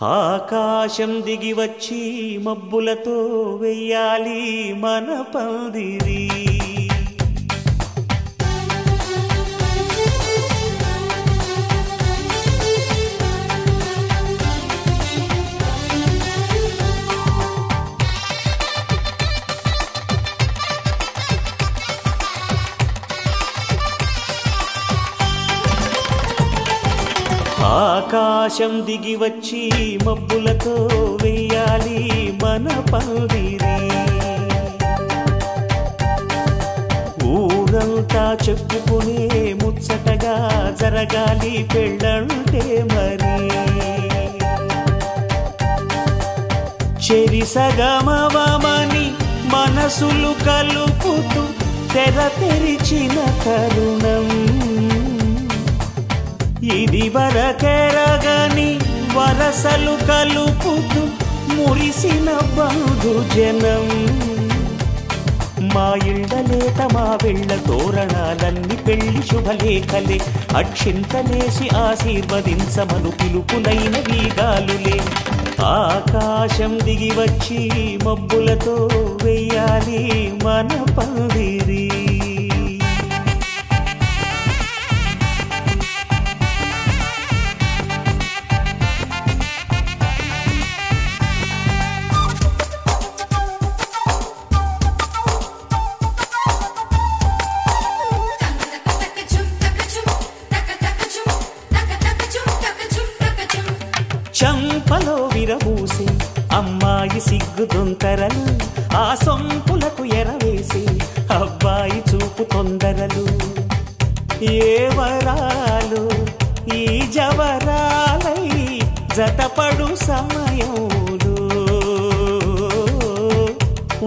ఆకాశం దిగి వచ్చి మబ్బులతో వెయ్యాలి మన పందిరి. ఆకాశం దిగి వచ్చి మబ్బులతో వెయ్యాలి మన పందిరి. ఊరంతా చెప్పుకునే ముచ్చటగా జరగాలి పెళ్ళంటే మరి. చెరిసగమవమని మనసులు కలుపుతూ తెర తెరిచిన తరుణం ఇది వరకెరగని వరసలు కలుపుతూ మురిసిన బంధుజనం. మా ఇళ్ళలేత మా వెళ్ళ తోరణాలన్నీ పెళ్లి శుభలేఖలే. అక్షింతలేసి ఆశీర్వదించమను పిలుపులైన వీగాలులే. ఆకాశం దిగి వచ్చి మబ్బులతో వెయ్యాలి మన పందిరి. చంపలో విరబూసి అమ్మాయి సిగ్గు దొంతరలు, ఆ సొంపులకు ఎరవేసి అబ్బాయి చూపు తొందరలు. ఏ వరాలు ఈ జవరాలై జతపడు సమయంలో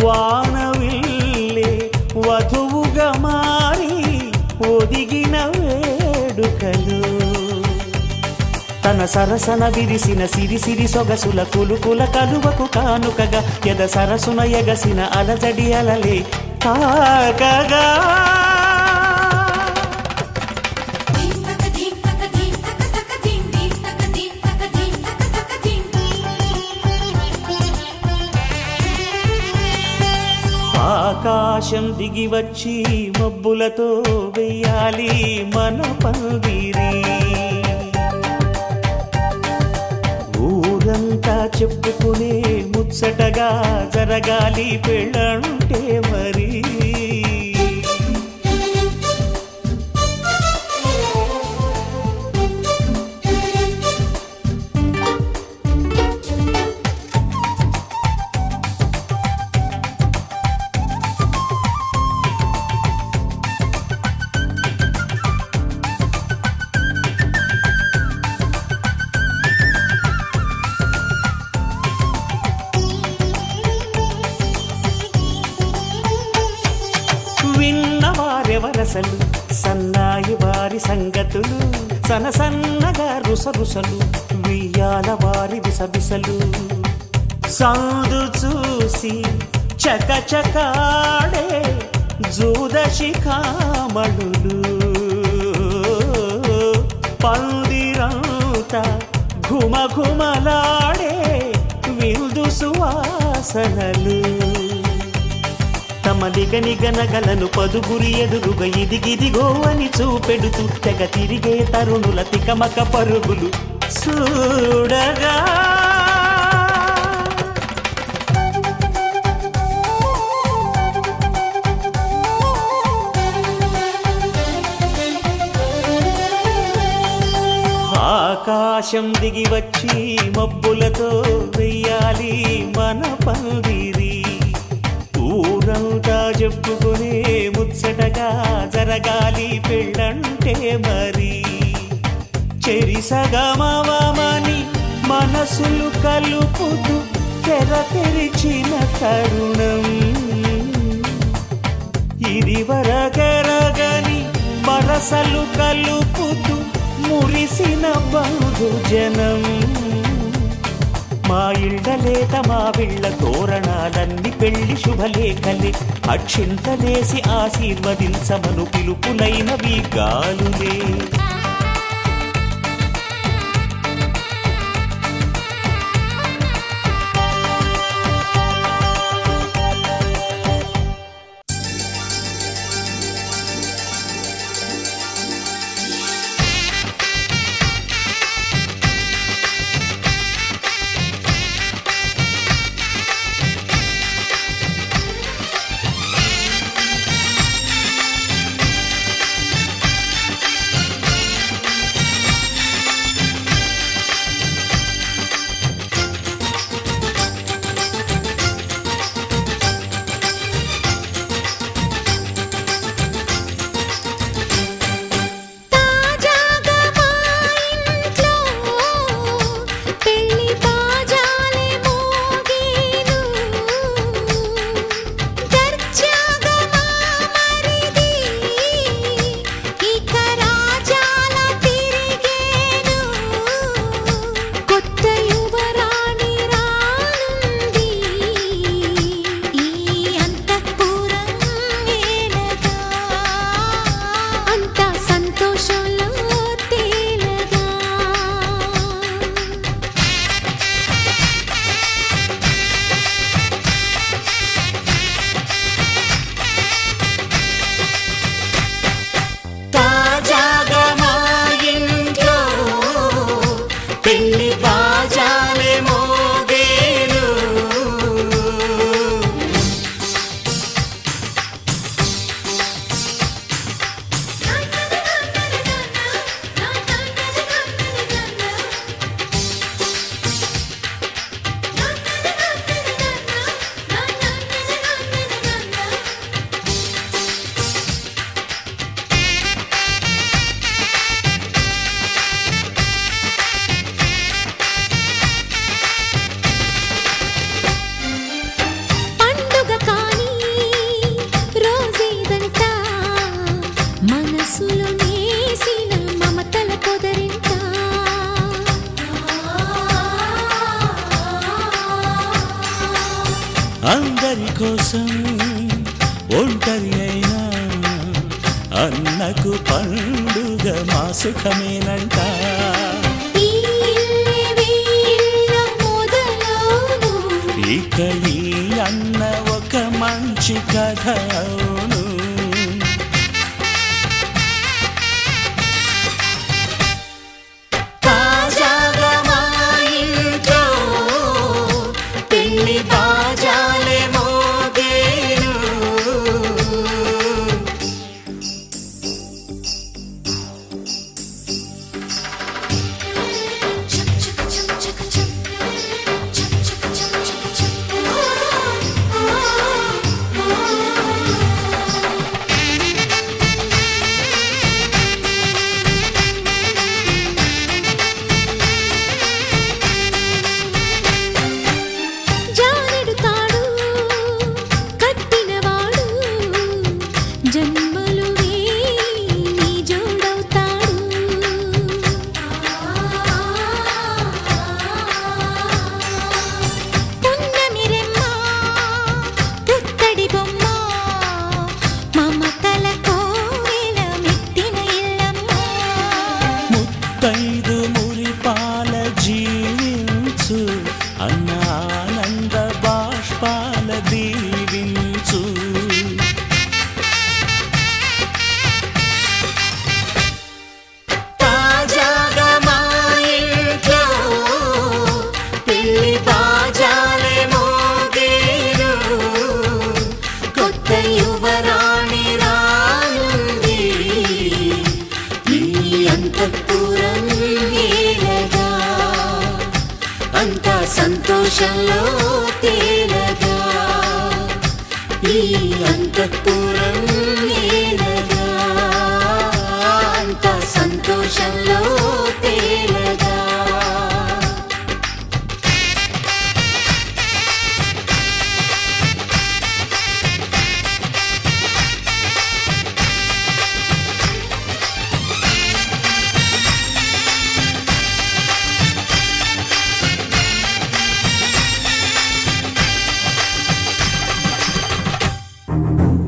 వానవిల్లే వధువుగా మారి ఒదిగిన వేడుకలు. తన సరసన విరిసిన సిరిసిరి సొగసుల కులుకుల కలువకు కానుకగా ఎద సరసున ఎగసిన అలజడి అలలే తాకగా. ఆకాశం దిగి వచ్చి మబ్బులతో వెయ్యాలి మన పందిరి. ఊరంతా చెప్పుకునే ముచ్చటగా జరగాలి పెళ్ళంటే మరి. విన్నవారెవరసలు సన్నాయి వారి సంగతులు, సనసన్నగా రుసరుసలు వియ్యాల వారి విసబిసలు. సందు చూసి చకచకాడే జూదశిఖామణులు, పందిరంతా ఘుమఘుమలాడే విందు సువాసనలు. తమ నిగనిగనగలను పదుగురి ఎదురుగా ఇదిగిదిగో అని చూపెడుతూ తెగ తిరిగే తరుణుల తికమక పరుగులు చూడగా. ఆకాశం దిగి వచ్చి మబ్బులతో వెయ్యాలి మన పందిరి. ఊరంతా చెప్పుకునే ముచ్చటగా జరగాలి పెళ్ళంటే మరి. చెరిసగమవమని మనసులు కలుపుతూ తెర తెరిచిన తరుణం ఇది వరకెరగని వరసలు కలుపుతూ మురిసిన బంధుజనం. మా ఇళ్ళలేత మా వీళ్ళ తోరణాలన్నీ పెళ్లి శుభలేఖలే. అక్షింతలేసి ఆశీర్వదించమను పిలుపులైన వీగాలులే. అందరి కోసం ఒంటరి అయినా అన్నకు పండుగ మా సుఖమేనంట. ఇక ఈ అన్న ఒక మంచి కథ అవును. తాజాగా మా ఇంట్లో పెళ్లి బాజాలే మోగేను. ముత్తైదు మురిపాల జీవించు అన్న ఆనంద బాష్పాల దీవించు. తాజాగా మా ఇంట్లో పెళ్లి బాజాలే మోగేను. కొత్త యువరాణి రానుంది ఈ అంతఃపురం ఏలగా. అంతా సంతోషంలో తేలగా ఈ అంతఃపురం ఏలగా. అంతా సంతోషంలో తేలగా.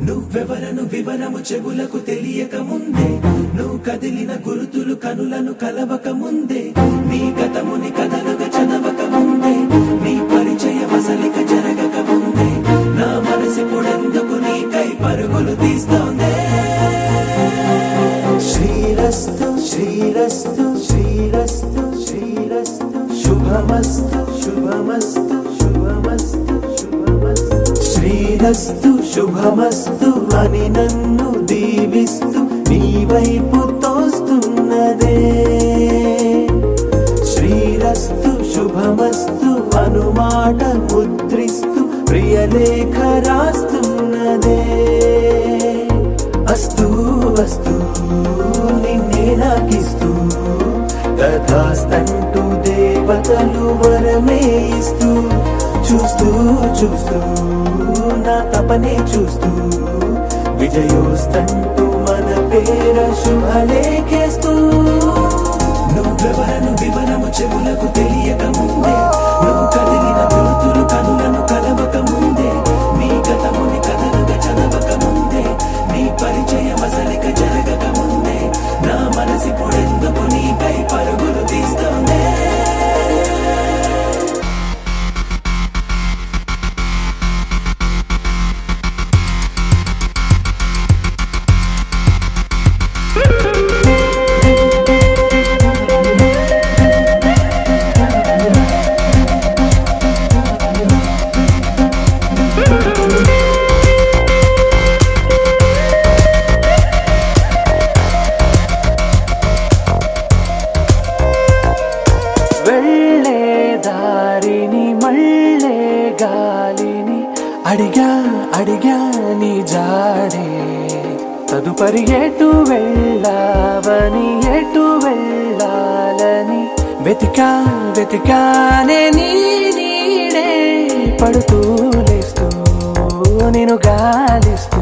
నువ్వెవరను వివరము చెవులకు తెలియక ముందే, నువ్వు కదిలిన గురుతులు కనులను కలవక ముందే, నీ గతముని కథలుగా చదవక ముందే, నీ పరిచయ వసలిక జరగక ముందే, నా మనసిపుడెందుకు నీకై పరుగులు తీస్తోందే. శ్రీరస్తు శ్రీరస్తు శ్రీరస్తు శ్రీరస్తు శుభమస్తు శుభమస్తు శుభమస్తు శుభమస్తు. శ్రీరస్తు శుభమస్తు అని నన్ను దీవిస్తూ నీ వైపు తోస్తున్నదే. శ్రీరస్తు శుభమస్తు అనుమాట ముద్రిస్తూ ప్రియలేఖ రాస్తున్నదే. అస్తు వస్తు నిన్నే నాకిస్తూ తథాస్తంటూ దేవతలు వరమే ఇస్తూ, చూస్తూ చూస్తూ నా తపనే చూస్తూ విజయోస్తంటూ మన పేర శుభలేఖేస్తూ. నువ్వెవరను వివరము చెవులకు తెలియక ముందే, నువ్వు కదిలిన గురుతులు కనులను కలవక ముందే, నీ గతముని కథలుగా చదవక ముందే, నీ పరిచయ మసలిక జరగక ముందే, నా మనసిపుడెందుకు నీకై పరుగులు తీస్తోందే. అడిగా అడిగా నీ జాడే, తదుపరి ఎటు వెళ్ళావని ఎటు వెళ్ళాలని వెతికా వెతికానే నీ నీడే. పడుతూ లేస్తూ నేను గాలిస్తూ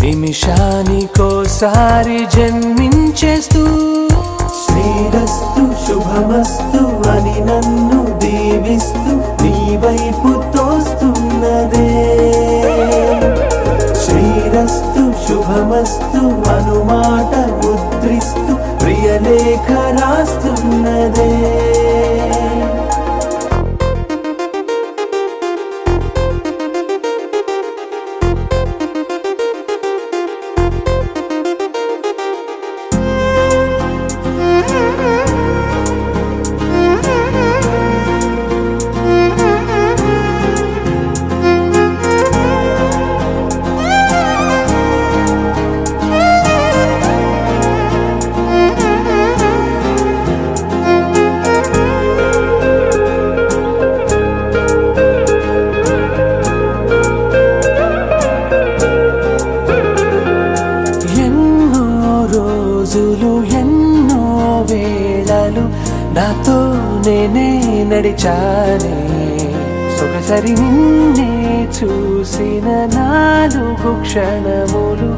నిమిషానికోసారి జన్మించేస్తూ. శ్రీరస్తు శుభమస్తు అని నన్ను దీవిస్తూ నీ వైపు తోస్తూ రాస్తున్నదే శ్రీరస్తు శుభమస్తు అనుమాట ముద్రిస్తూ ప్రియలేఖ రాస్తున్నదే ఎన్నో వేళలు నాతో నేనే నడిచానే సొగసరి నిన్నే చూసిన 4 క్షణములు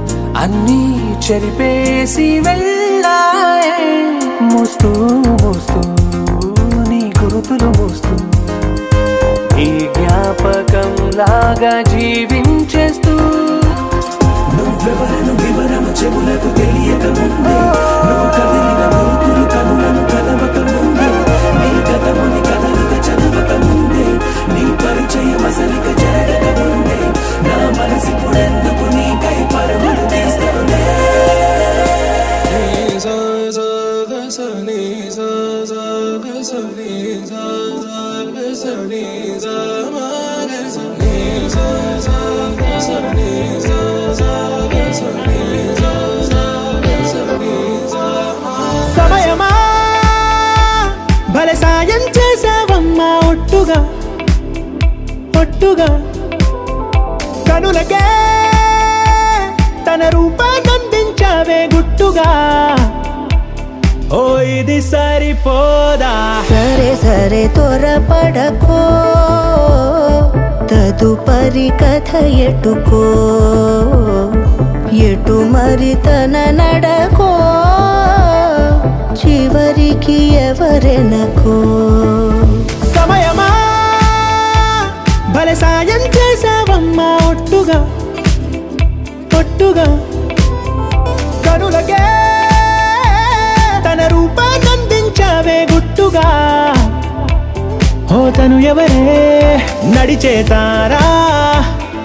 అన్నీ చెరిపేసి వెళ్ళాయే మోస్తూ మోస్తూ నీ గురుతులు మోస్తూ ఈ జ్ఞాపకం లాగా జీవించేస్తూ నువ్వెవరను వివరము చెవులకు తెలియక ముందే నువ్వు కదిలిన గురుతులు కనులను కలవక ముందే నీ గతముని కదలిక చదవక ముందే నీ పరిచయం అసలిక జరగక ముందే నా మనసిప్పుడెందుకు నీకై పరుగులు తీస్తుందే సమయమా భలే సాయం చేసావమ్మా ఒట్టుగా ఒట్టుగా కనులకే తన రూపాన్నందించావే గుట్టుగా ఓ ఇది సరిపోదా సరే సరే త్వరపడకో తదుపరి కథ ఎటుకో ఎటు మరి తన నడకో చివరికి ఎవరెనకో సమయమా భలే సాయం చేసావమ్మా ఒట్టుగా ఒట్టుగా కనులకే తన రూపాన్నందించావే గుట్టుగా ఓ తను ఎవరే నడిచే తారా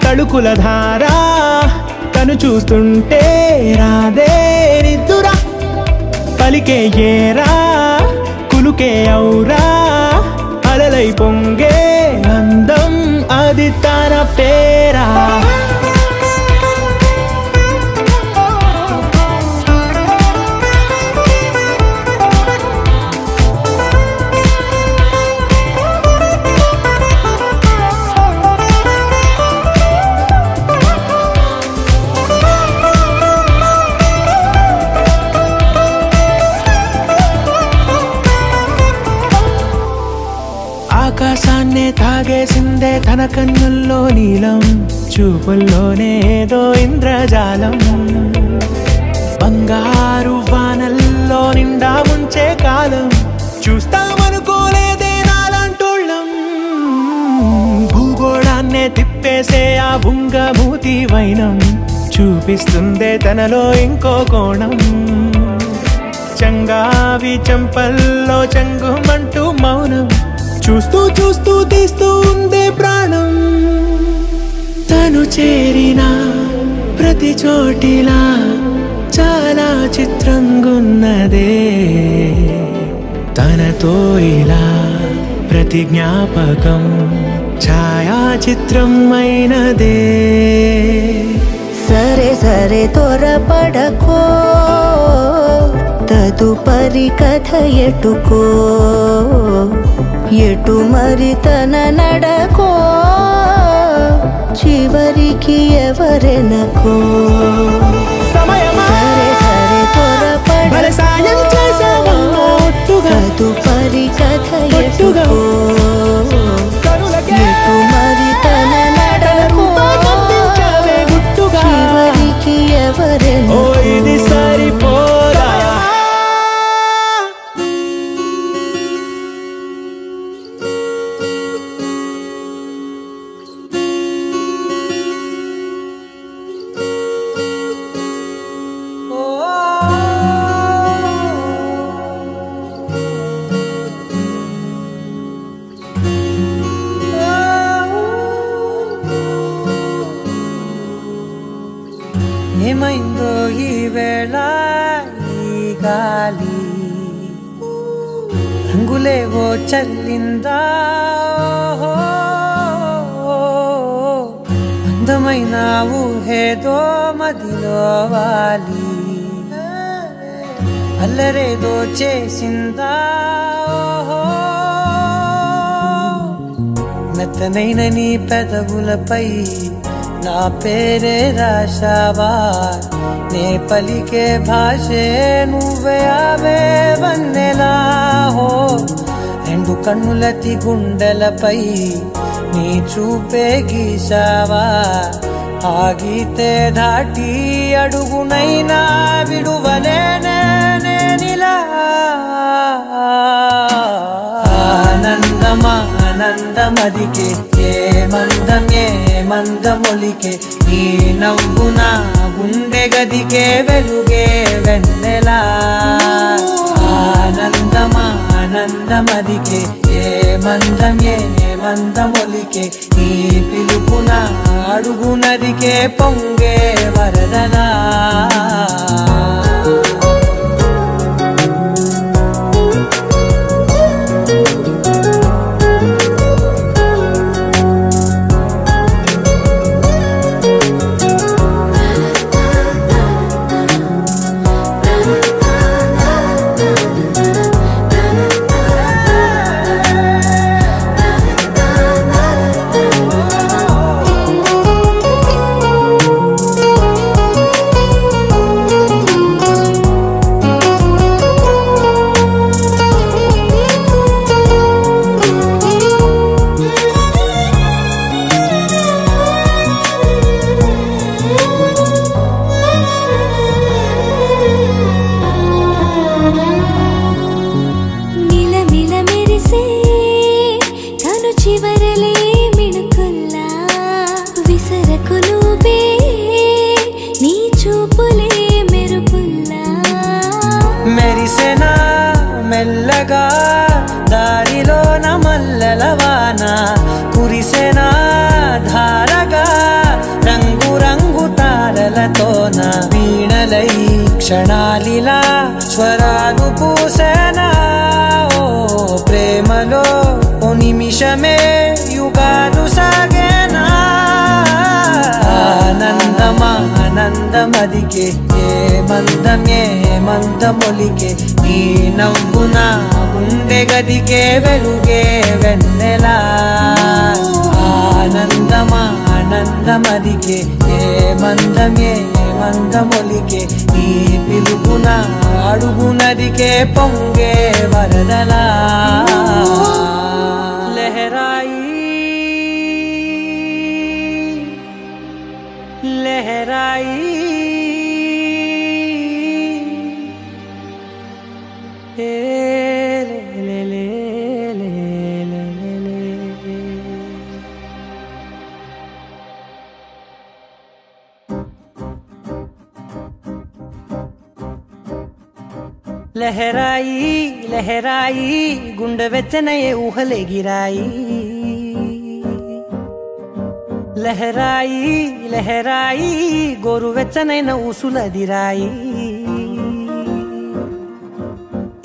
తడుకుల ధారా తను చూస్తుంటే రాదే నిద్దురా పలికే ఏరా కులుకే ఔరా అలలై పొంగే అందం అది తన పేరా ఆకాశాన్నే తాగేసిందే తన కన్నుల్లో నీలం చూపుల్లోనే ఏదో ఇంద్రజాలం బంగారు వానల్లో నిండా ముంచే కాలం చూస్తామనుకోలేదే నాలాంటోళ్ళం భూగోళాన్నే తిప్పేసే ఆ బుంగమూతి వైనం చూపిస్తుందే తనలో ఇంకో కోణం చంగావి చెంపల్లో చెంగుమంటూ మౌనం చూస్తూ చూస్తూ తీస్తూ ఉందే ప్రాణం తను చేరిన ప్రతి చోటిలా చాలా చిత్రంగున్నదే తనతో ఇలా ప్రతి జ్ఞాపకం ఛాయాచిత్రం అయినదే సరే సరే త్వరపడకో తదుపరి కథ ఎటుకో ఎటు మరి తన నడకో చివరికి ఎవరెనకో సమయమా సరే సరే భలే సాయం చేసావమ్మా ఒట్టుగా తదుపరి కథ ఒట్టుగా ఎటుకో కనులకే ఎటు మరి తన నడకో రూపాన్నందించావే గుట్టుగా చివరికి ఓ ఎవరెనకో ఇది సరిపోదా ఏమైందో ఈ వేళ ఈ గాలి రంగులేవో చల్లిందా అందమైన ఊహేదో మదిలో వాలి అల్లరేదో చేసిందా మెత్తనైన నీ పెదవులపై నా పేరే రాశావా నే పలికే భాషే నువ్వే ఆవే వన్నెలా హో రెండు కన్నులతి గుండెలపై నీ చూపే గీశావా ఆగితే దాటి అడుగునైనా విడువలేనే నేనిలా ఆనందమా ఆనందమదికే ఏ మందమొలికే నీ నవ్వున గుండె గదికే వెలుగే వెన్నెలా ఆనందమా ఆనందమదికే ఏ మందమొలికే నీ పిలుపున అడుగునదికే పొంగే వరదలా మెల్లగా దారిలో నమల్లలవాన కురిసెనా ధారగా రంగు రంగు తారలతోన వీణలై క్షణాలిలా స్వరాలు పూసెనా ఓ ప్రేమలో ఓ నిమిషమే యుగాలు సాగేనా ఆనందమా ఆనందమదికే ఏ మందమొలికే నీ నవ్వున గుండె గదికే వెలుగే వెన్నెలా ఆనందమా ఆనందమదికే ఏ మందమొలికే నీ పిలుపున అడుగునదికే పొంగే వరదలా लहराई ले ले ले ले ले ले लहराई लहराई गुंड वेचनये ऊहले गिराई लहराई लहराई गोरु వెచ్చనైన ఊసులదిరాయి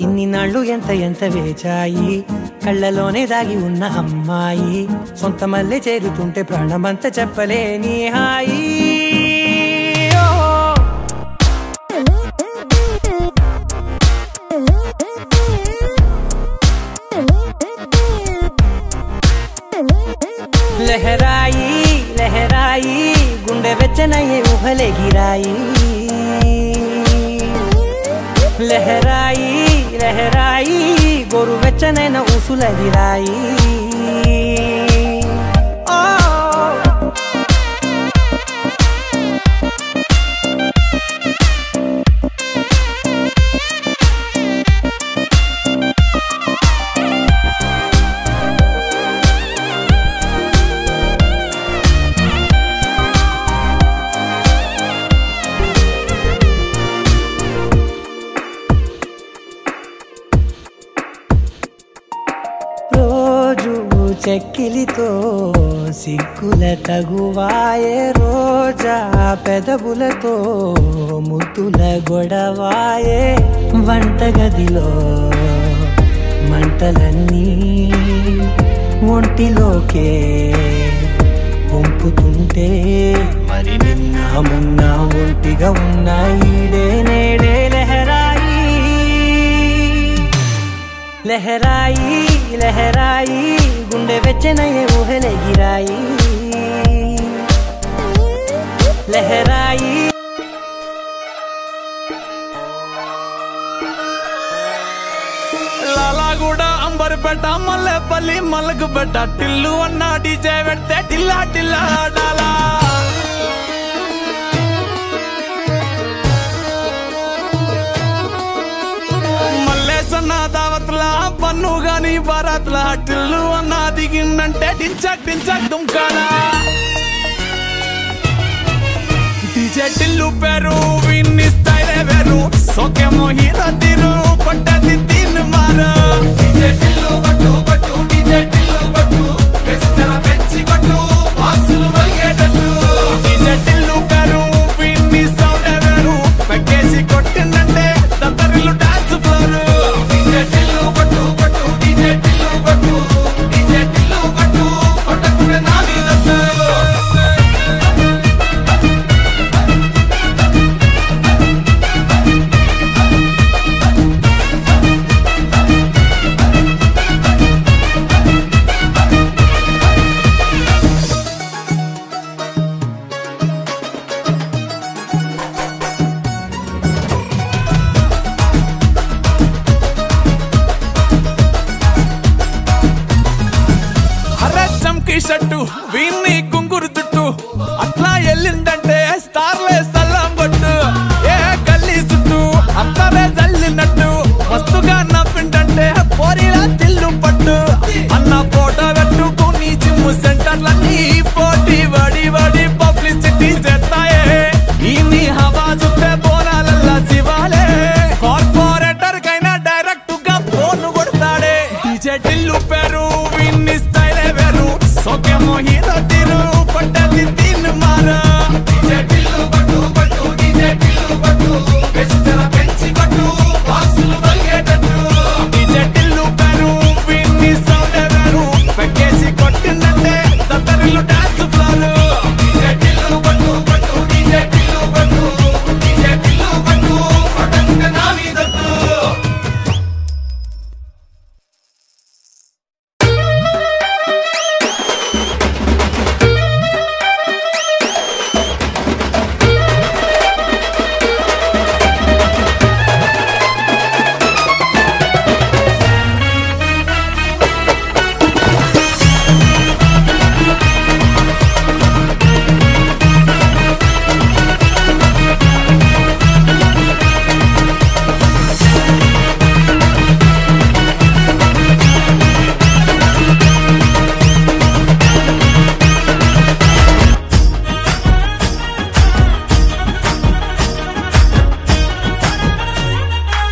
ఇన్ని నాళ్ళు ఎంత ఎంత వేచాయి కళ్ళలోనే దాగి ఉన్న అమ్మాయి సొంత మల్లె చేరుతుంటే ప్రాణమంత చెప్పలేని హాయి लहराई लहराई गुंडे वेचनये ऊहले गिराई लहराई लहराई गोरु वेचनैन ऊसुलदिराई చెక్కిలితో సిగ్గుల తగువాయే రోజా పెదవులతో ముద్దుల గొడవాయే వంటగదిలో మంటలన్నీ ఒంటిలోకే వంపుతుంటే మరి నిన్న మొన్న ఒంటిగా ఉన్న ఈడే నేడే లహరాయి లహరాయి లహరాయి గుండె వెచ్చనయ్యే ఊహలెగిరాయి లహరాయి లాలాగూడ అంబర్పేట మల్లెపల్లి మల్లకుపేట టిల్లు అన్న డీజే పెడితే టిల్లా టిల్లా ఆడాలా మల్లేసన్న దావత్ల పన్ను గాని బారాత్ల టిల్లు అన్న దిగిందంటే డించక్ డించక్ దుంకాలా డీజే టిల్లు పేరు విన్ని స్టైలే వేరు సోకేమో హీరో తీరు పట్టది తీన్ మారు డీజే టిల్లు పట్టు పట్టు డీజే టిల్లు పట్టు వెచ్చన పెంచి కొట్టు బాక్సులు మలిగేటట్టు డీజే టిల్లు పేరు విన్ని సౌండ్ వేరు పెక్కేసి కొట్టిందంటే దత్తరిల్లు డాన్స్ ఫ్లోర్ డీజే టిల్లు పట్టు పట్టు డీజే టిల్లు పట్టు డీజే టిల్లు పట్టు కొట్టకుడే నా మీదట్టు షట్టు వీన్ని కుంగురు చుట్టూ అట్లా ఎల్లిందంటే స్టార్లే సల్లం కొట్టు ఏ గల్లీ చుట్టూ అత్తరే జల్లినట్టు మస్తుగా నవ్విందంటే పోరిలా తిల్లు పట్టు అన్న ఫోటో పెట్టుకుని జిమ్ సెంటర్లన్నీ పోటీ వడి వడి పబ్లిసిటీ చేస్తాయే ఈ హవా చూస్తే బోనాలల్లా శివాలే కార్పొరేటర్ కైనా డైరెక్ట్ గా ఫోన్ కొడతాడే డీజే టిల్లు పేరు విన్ని స్టైలే వేరు సోకేమో హీరో తీరు పట్టది తీన్ మారు డీజే టిల్లు పట్టు పట్టు డీజే టిల్లు పట్టు వెచ్చన పెంచి కొట్టు బాక్సులు మలిగేటట్టు డీజే టిల్లు పేరు విన్ని సౌండ్ వేరు పెక్కేసి కొట్టిందంటే దత్తరిల్లు డాన్స్ ఫ్లోర్ డీజే టిల్లు పట్టు పట్టు డీజే టిల్లు పట్టు డీజే టిల్లు పట్టు కొట్టకుడే నా మీదట్టు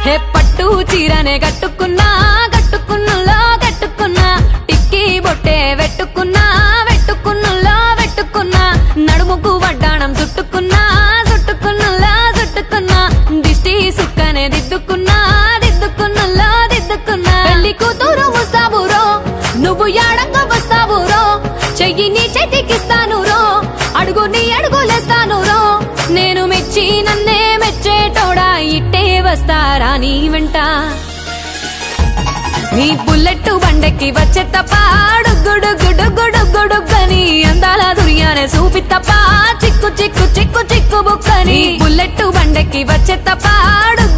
హే పట్టు చీరనే కట్టుకున్నా కట్టుకున్నులో కట్టుకున్నా టిక్కీ బొట్టే వెట్టుకున్నా వెట్టుకున్నులో వెట్టుకున్నా నడుముకు వడ్డాణం చుట్టుకున్నా చుట్టుకున్నులో చుట్టుకున్నా దిష్టి సుక్కనే దిద్దుకున్నా దిద్దుకున్నులో దిద్దుకున్నా పెళ్లి కూతురు వస్తావురో నువ్వు యాడంగా వస్తావురో చెయ్యి నీ చేతికిస్తాను రో అడుగు నీ అడుగులేస్తాను రో నేను మెచ్చి నన్నే మెచ్చేటోడా ఇట్టే వస్తారా నీ వెంట నీ బుల్లెట్ బండెక్కి వచ్చే తప్ప గుడుగుడుగుడుగుడుగుడుగని అందాల దుర్యానే చూపి తప్ప చిక్కు చిక్కు చిక్కు చిక్కు బుక్కని బుల్లెట్ బండెక్కి వచ్చే తప్ప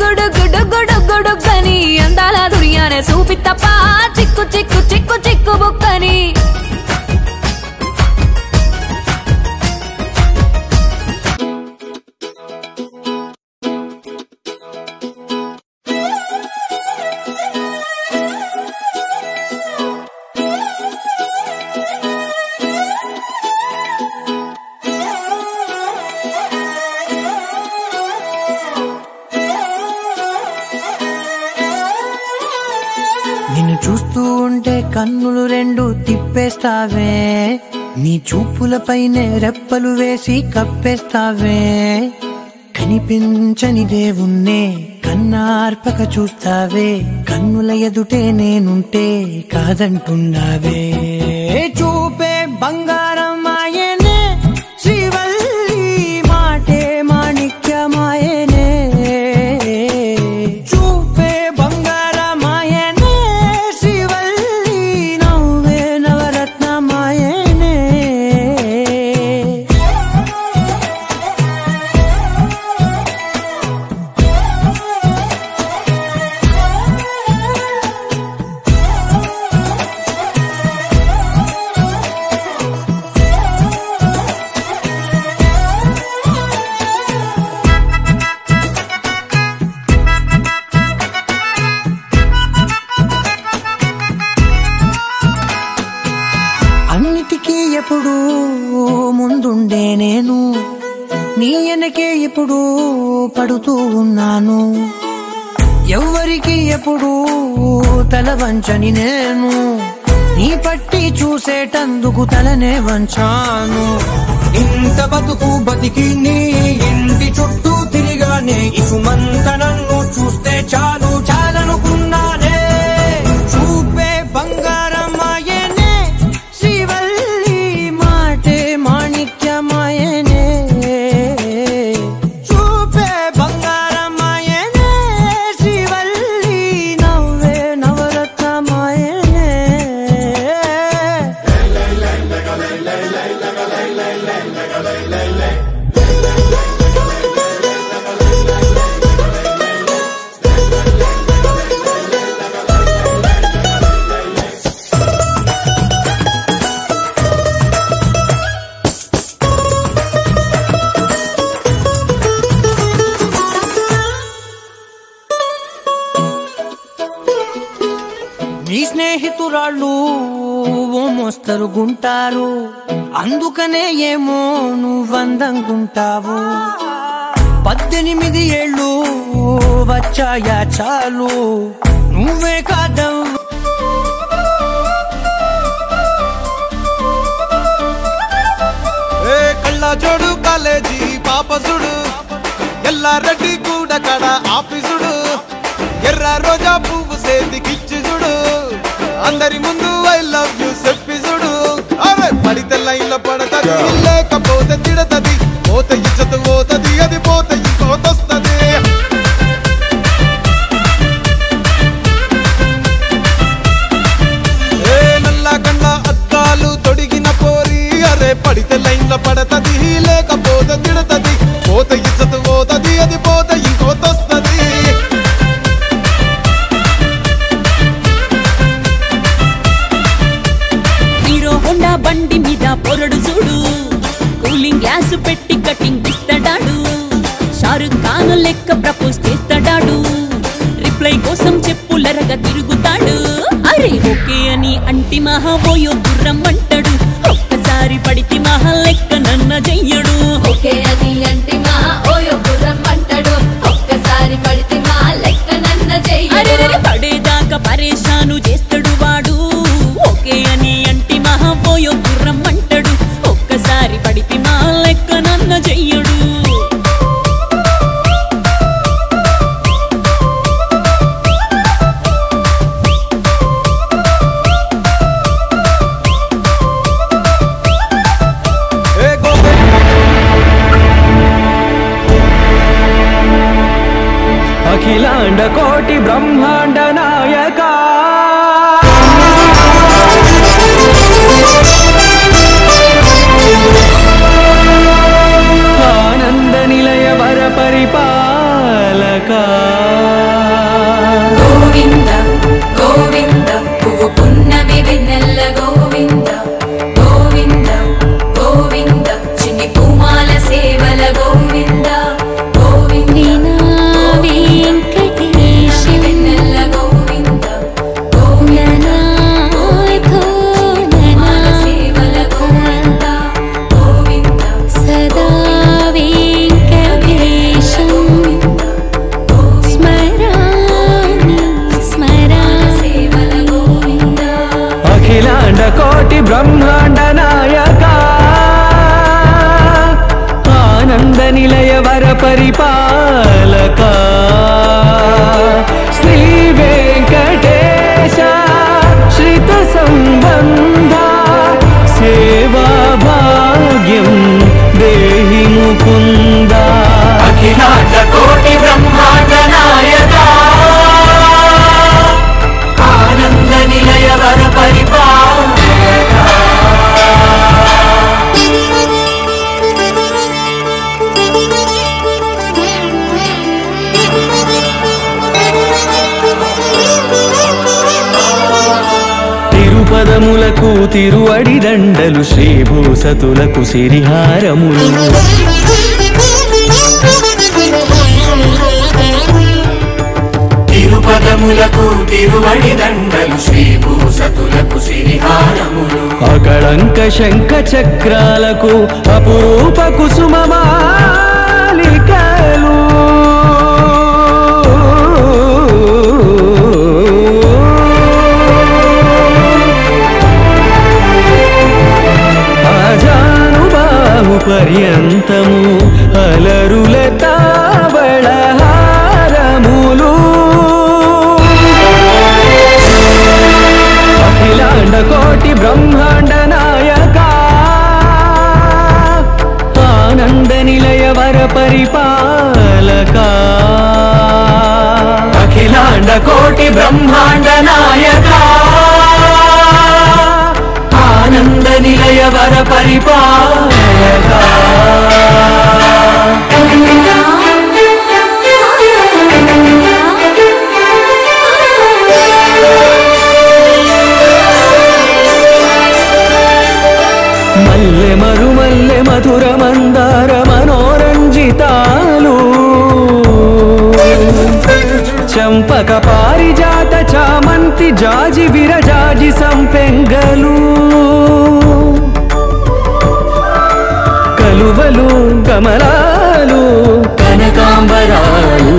గుడుగుడుగుడుగుడుగని అందాల దుర్యానే చూపి తప్ప చిక్కు చిక్కు చిక్కు చిక్కు బుక్కని నిన్ను చూస్తూ ఉంటే కన్నులు రెండు తిప్పేస్తావే, నీ చూపులపైనే రెప్పలు వేసి కప్పేస్తావే. కనిపించని దేవుణ్ణే కన్నార్పక చూస్తావే, కన్నుల ఎదుటే నేనుంటే కాదంటున్నావే. చూపే బంగారం ఆయనే శ్రీవల్లి, మాటే మాణిక్యమాయనే. చూపే బంగారం ఆయనే శ్రీవల్లి, నవ్వే నవరత్నమాయనే. అన్నిటికీ ఎప్పుడు ముందుండే నేను, నీ వెనకే ఎప్పుడు పడుతూ ఉన్నాను. ఎవ్వరికి ఎప్పుడు తల వంచని నేను, నీ పట్టి చూసేటందుకు తలనే వంచాను. ఇంత బతుకు బతికి నీ ఇంటి చుట్టూ తిరిగానే, ఇసుమంత నన్ను చూస్తే చాలు చాలనుకున్నానే. చూపే బంగారం ఆయనే శ్రీవల్లి, మాటే మాణిక్యమాయనే. చూపే బంగారం ఆయనే శ్రీవల్లి, నవ్వే నవరత్నమాయనే. నీ స్నేహితురాళ్ళు ఓ మోస్తరుగుంటారు, అందుకనే ఏమో నువ్వందంగుంటావు. 18 ఏళ్ళు వచ్చాయా చాలు, నువ్వే కాదవు. కళ్ళ జోడు కాలేజీ పాపసుడు, ఎల్లారెడ్డి కూడా కడ ఆఫీసుడు, ఎర్ర రోజా పువ్వు సేతికిచ్చి చూడు, అందరి ముందు ఐ లవ్ యూ చెప్పి చూడు. అరే పడితే లైన్ లో పడతది, లేకపోతే తిడతది, పోతే ఇచ్చత పోతది, అది పోతే ఇంకోతొస్తది. నల్ల కండ్ల అద్దాలు తొడిగిన పోరి, అరే పడితే లైన్ లో పడతది, లేకపోతే తిడతది, పోతే ఇచ్చత పోతది, అది పోతే ఇంకోతొస్తది. హోండా బండి మీద పొరడు చూడు, కూలింగ్ గ్లాస్ పెట్టి కటింగ్ ఇస్తాడాడు, షారుఖ్ ఖాన్ లెక్క ప్రపోజ్ చేస్తాడాడు, రిప్లై కోసం చెప్పులరగా తిరుగుతాడు. అరే ఓకే అని అంటి మహా ఓయో గుర్రం అంటాడు, ఒక్కసారి పడితే మహా లెక్క నన్న చెయ్యడు. ఓకే అని అంటి మహా ఓయో గుర్రం అంటాడు, ఒక్కసారి పడితే మహా లెక్క నన్న చెయ్యడు. పడేదాకా పరేషాను చేస్తాడు వాడు, ఓకే అని అంటి మహా ఓయో గుర్రం అంటాడు, ఒక్కసారి పడితే మహా లెక్క నన్న చెయ్యడు. అఖిలాండ కోటి బ్రహ్మాండ నాయక, ఆనంద నిలయ వర పరిపాలక. గోవింద గోవింద పువ్వు పున్నమి వెన్నెల్ల గోవింద, గోవింద గోవింద చిన్ని పూమాల సేవల గోవింద, గోవింద వెంకటేశ వెన్నెల్ల గోవింద. తిరువడిదండలు శ్రీభూసతులకు సిరిహారములు తిరుపదములకు తిరువడిదండలు శ్రీభూసతులకు సిరిహారములు అకళంక శంఖ చక్రాలకు అపూప కుసుమమాలికలు ఆజానుబాహు పర్యంతము అలరుల తావళహారములు అఖిలాండ కోటి బ్రహ్మాండ నాయక ఆనంద నిలయ వర పరిపాలక అఖిలాండ కోటి బ్రహ్మాండ నాయక ఆనంద నిలయ వర పరిపాలక మల్లె మరుమల్లె మధుర మందార మనోరంజితాలు చంపక పారిజాత చామంతి జాజి విరజాజి సంపెంగలు కలువలు కమలాలు కనకాంబరాలు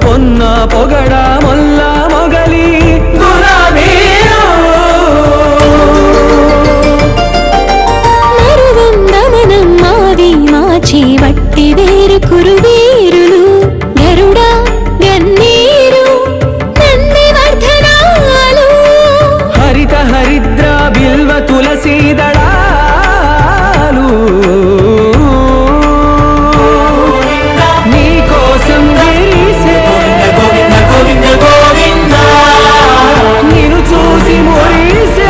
పొన్న పొగడ మొల్ల మొగలి గులాబీలు మాచి వట్టి వేరు కురువీరులు గరుడా గన్నీరు నంది వర్ధనాలు హరిత హరిద్ర బిల్వ తులసీ దళాలు నీ కోసం విరిసే నిన్ను చూసి మురిసే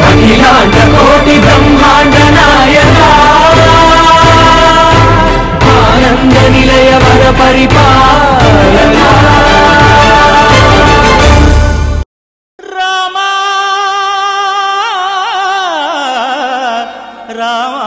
అఖిలాండ కోటి బ్రహ్మాండ నాయక ఆనంద నిలయ వర పరిపాలక రామా రామా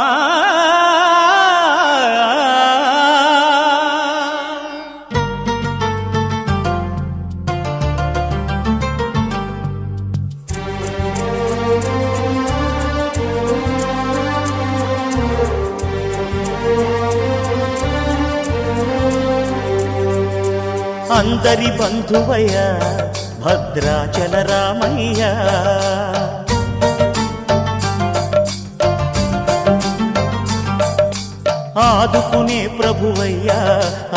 అందరి బంధువయ్య భద్రాచల రామయ్య ఆదుకునే ప్రభువయ్య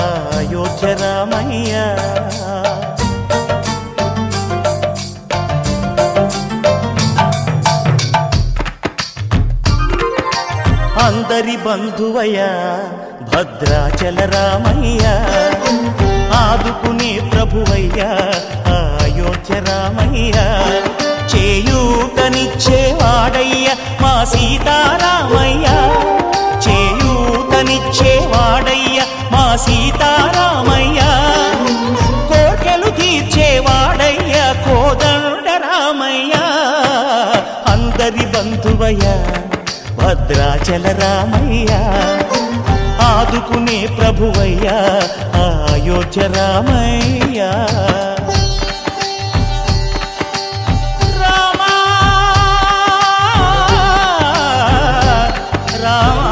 అయోధ్య రామయ్య అందరి బంధువయ్య భద్రాచల రామయ్య ఆదుకునే ప్రభువయ్య అయోధ్య రామయ్య చేయూతనిచ్చేవాడయ్య మా సీతారామయ్య చేయూతనిచ్చేవాడయ్య మా సీతారామయ్య కోర్కెలు తీర్చేవాడయ్య కోదండ రామయ్య అందరి బంధువయ్య భద్రాచల రామయ్య ఆదుకునే ప్రభువయ్య అయోధ్య రామయ్య రామా రామా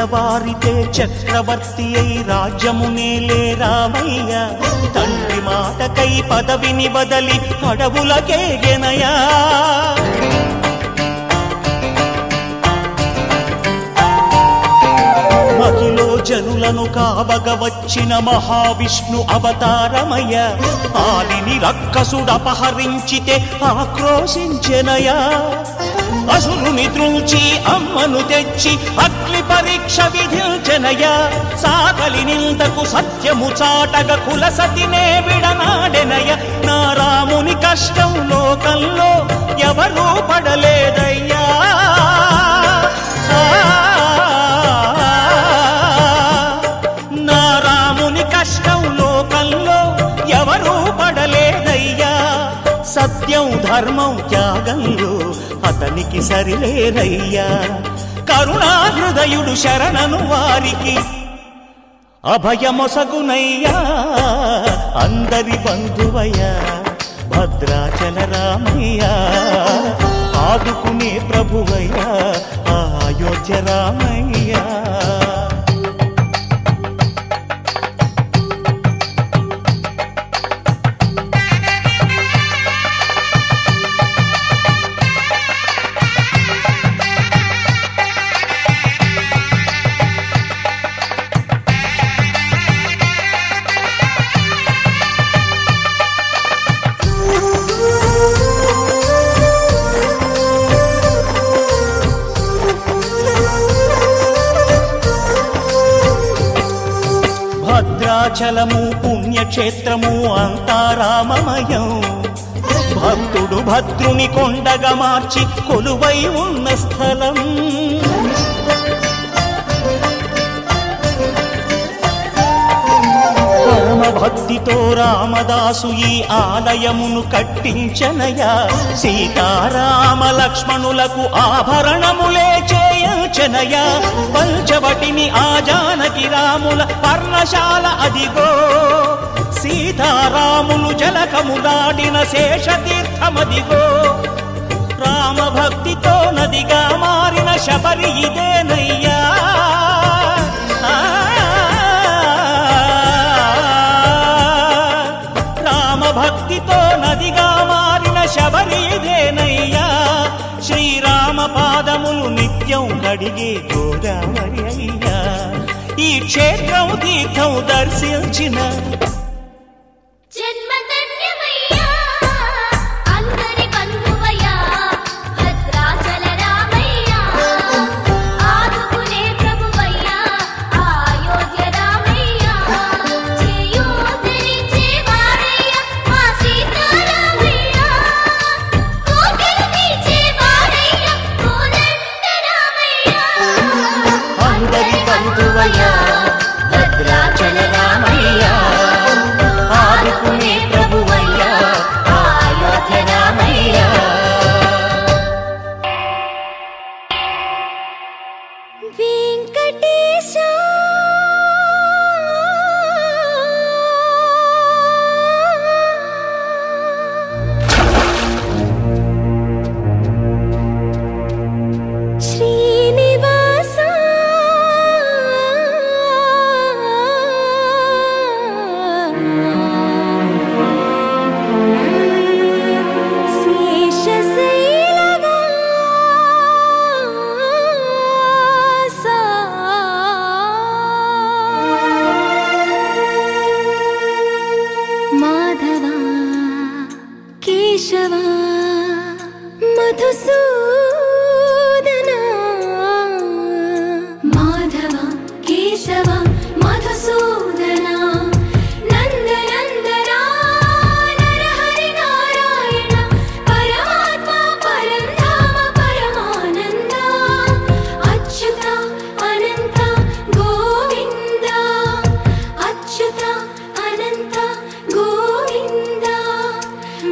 తెల్లవారితే చక్రవర్తి అయి రాజ్యమునేలే రామయ్య తండ్రి మాటకై పదవిని బదలి అడవులకేగెనయా మహిలో జనులను కావగ వచ్చిన మహావిష్ణు అవతారమయ్య ఆలిని రక్కసుడపహరించితే ఆక్రోశించెనయా అసురుని త్రుంచి అమ్మను తెచ్చి అగ్ని పరీక్ష విధించెనయా సాగలి నిందకు సత్యము చాటగ కులసతినే విడనాడెనయ నా రాముని కష్టం లోకంలో ఎవరూ పడలేదయ్యా నా రాముని కష్టం లోకంలో ఎవరూ పడలేదయ్యా సత్యం ధర్మం త్యాగంలో అతనికి సరిలేరయ్యా కరుణాహృదయుడు శరణను వారికి అభయమొసగునయ్యా అందరి బంధువయ్యా భద్రాచల రామయ్యా ఆదుకునే ప్రభువయ్యా అయోధ్య రామయ్యా భద్రాచలము పుణ్యక్షేత్రము అంతా రామమయం భక్తుడు భద్రుని కొండగా మార్చి కొలువై ఉన్న స్థలం పరమ భక్తితో రామదాసు ఈ ఆలయమును కట్టించనయా సీతారామ లక్ష్మణులకు ఆభరణములే చేయించనయా పంచవటిని ఆ జానకి రాముల పర్ణశాల అదిగో సీతారాములు జలకములాడిన శేషతీర్థమదిగో రామభక్తితో నదిగా మారిన శబరి ఇదేనయ్యా రామభక్తితో నదిగా మారిన శబరి ఇదేనయ్యా శ్రీరామ పాదములు నిత్యం కడిగే గోదావరి అయ్యా ఈ క్షేత్రం తీర్థం దర్శించిన భద్రాచల రామయ్య ఆదుకునే ప్రభువయ్య అయోధ్య రామయ్య వెంకటేశ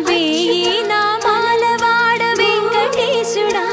వేయి నామాల వాడ వెంకటేశుడా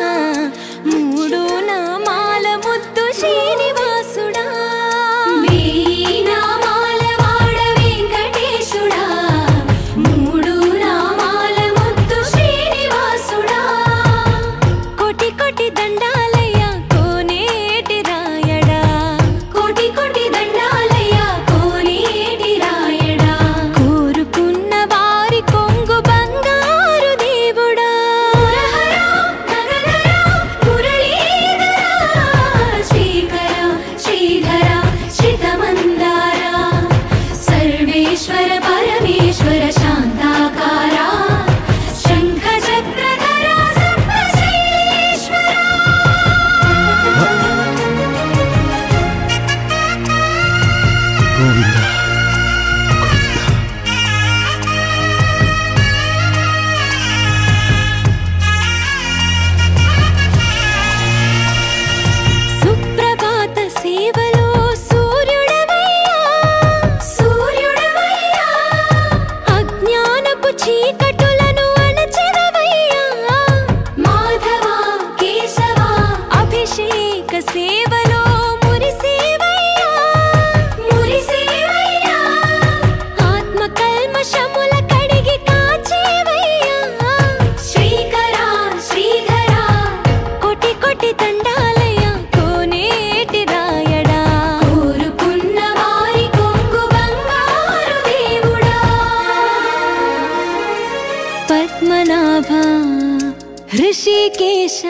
ऋषिकेश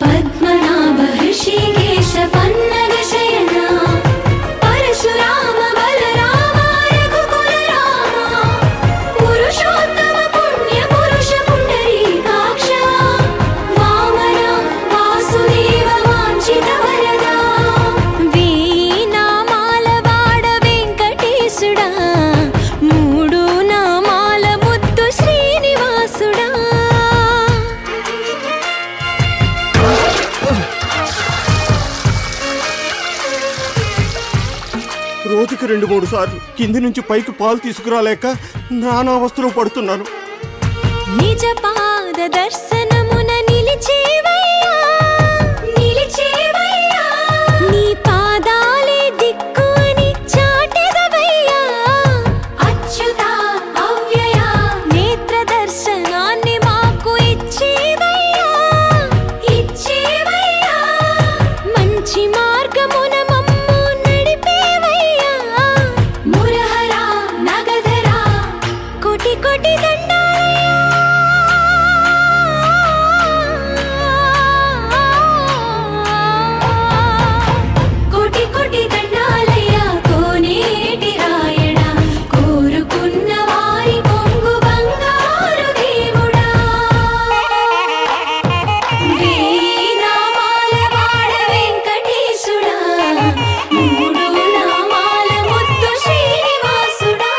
पद्मनाभ ऋषिकेश पन्नग शयना परशुराम बलराम रघुकुल राम पुरुषोत्तम पुण्य पुरुष पुंडरीकाक्ष वामन वासुदेव वांछित वरदा वीणामाल वाड वेंकटेशुडा मूडु नामाल मुद्दु श्रीनिवासुडा రోజుకి 2-3 సార్లు కింది నుంచి పైకి పాలు తీసుకురాలేక నానా అవస్థలో పడుతున్నాను. నిజ పాద దర్శనమున నిలిచేవయ్యా నిలిచేవయ్యా నీ పాదాలే దిక్కు అని చాటెదవయ్యా అచ్యుత అవ్యయ నేత్ర దర్శనాన్ని మాకు ఇచ్చేవయ్యా ఇచ్చేవయ్యా మంచి మార్గమున మమ్ము నడిపేవయ్యా మురహర నగధర కోటి కోటి దండాలయ్యా కోటి కోటి దండాలయ్యా కోనేటి రాయడా కోరుకున్న వారి కొంగు బంగారు దేవుడా వేనామాల వాడ వెంకటేశుడా మూడు నామాల ముద్దు శ్రీనివాసుడా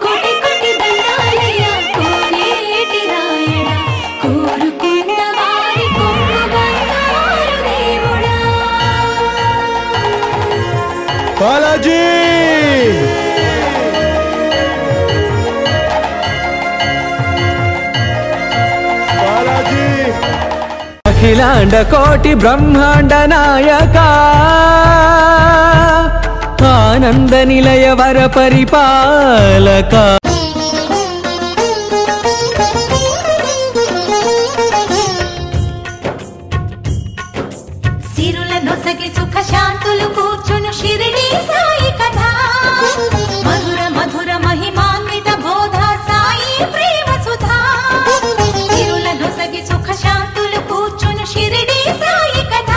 కోటి కోటి దండాలయ్యా కోనేటి రాయడా కోరుకున్న వారి కొంగు బంగారు దేవుడా బాలాజీ బాలాజీ అఖిలాండ కోటి బ్రహ్మాండ నాయక ఆనంద నిలయ వర పరిపాలక సిరుల నొసగి సుఖ శాంతులు కూర్చును షిరిడి సాయి కథ మధుర మధుర మహిమాన్విత బోధ సాయి ప్రేమ సుధా సిరుల నొసగి సుఖ శాంతులు కూర్చును షిరిడి సాయి కథ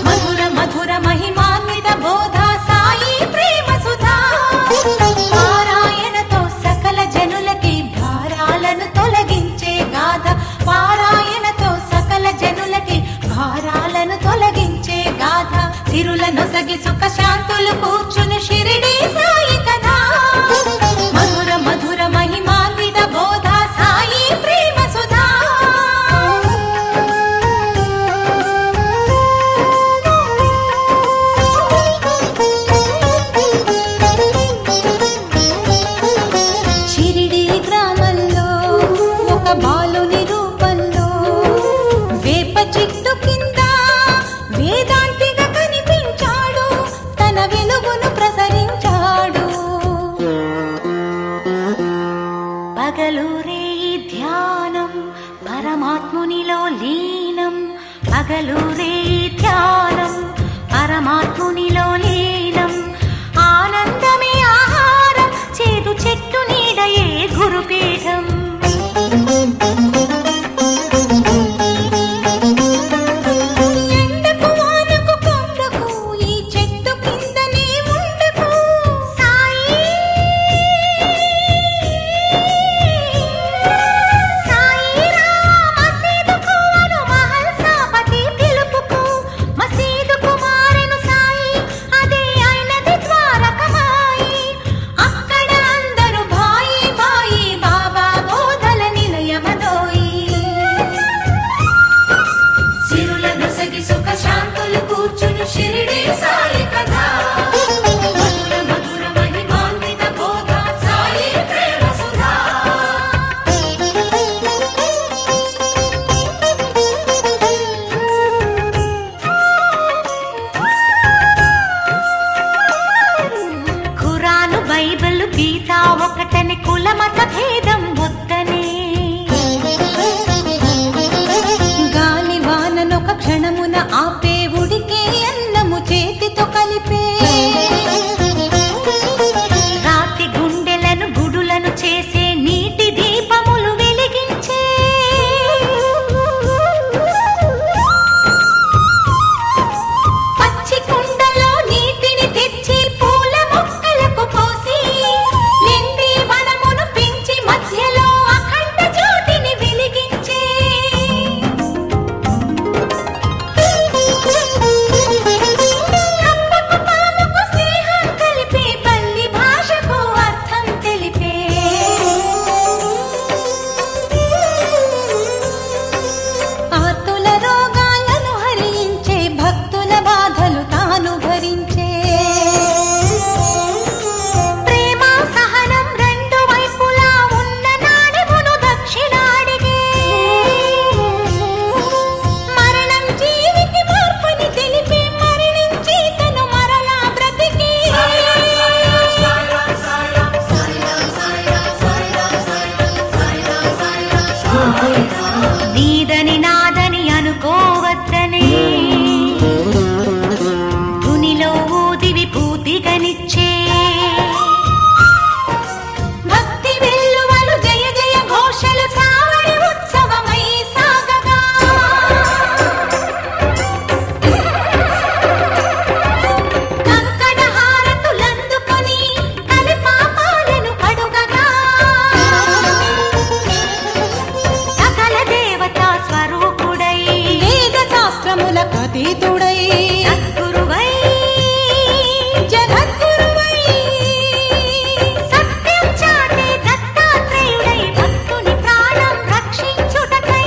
మధుర మధుర మహిమాన్విత బోధ సాయి ప్రేమ సుధా పారాయణతో సకల జనులకి భారాలను తొలగించే గాథ పారాయణతో సకల జనులకి భారాలను తొలగించే గాథ సిరుల నొసగి సుఖ శాంతులు కూర్చును షిరిడి సాయి కథ మధుర మధుర మహిమాన్విత బోధ సాయి ప్రేమ సుధా షిరిడి గ్రామంలో ఒక బాలుని రూపంలో వేప చెట్టు కింద వేదాంతిగా కనిపించాడు తన వెలుగును ప్రసరించాడు పగలూరే ధ్యానం పరమాత్మునిలో లీనం పగలూరే ధ్యానం పరమాత్మునిలో లీనం ఆనందమే ఆహారం చేదు చెట్టు నీడయే గురుపీఠం ఎండకు వానకు కొండకు ఈ చెట్టు కిందనే ఉండకు సాయి సాయి మసీదుకు అను మహల్ సాపతి పిలుపుకు మసీదుకు మారెను సాయి అదే అయినది ద్వారకమాయి అక్కడ అందరూ భాయి భాయి బాబా బోధల నిలయమదోయి సిరుల నొసగి సుఖ శాంతులు కూర్చును షిరిడి సాయి కథ మధుర మధుర మహిమాన్విత బోధ సాయి ప్రేమ సుధా ఖురాను బైబిల్ గీత ఒకటని కుల మత భేదం వద్దనే గాలి వాననొక క్షణమున ఆపే ఉడికే అన్నము చేతి నీదని నాదని అనుకోవద్దనే దునిలో ఊదివి పూతిగనిచ్చే భక్తి వెల్లువలు జయ జయ ఘోషలు సావడి ఉత్సవమై సాగగా కంకణ హారతులందుకొని కలి పాపాలను కడుగగా సకల దేవతా స్వరూపుడై వేద శాస్త్రములకు అతీతుడై సద్గురువై జగద్గురువై సత్యం చాటే దత్తాత్రేయుడై భక్తుని ప్రాణం రక్షించుటకై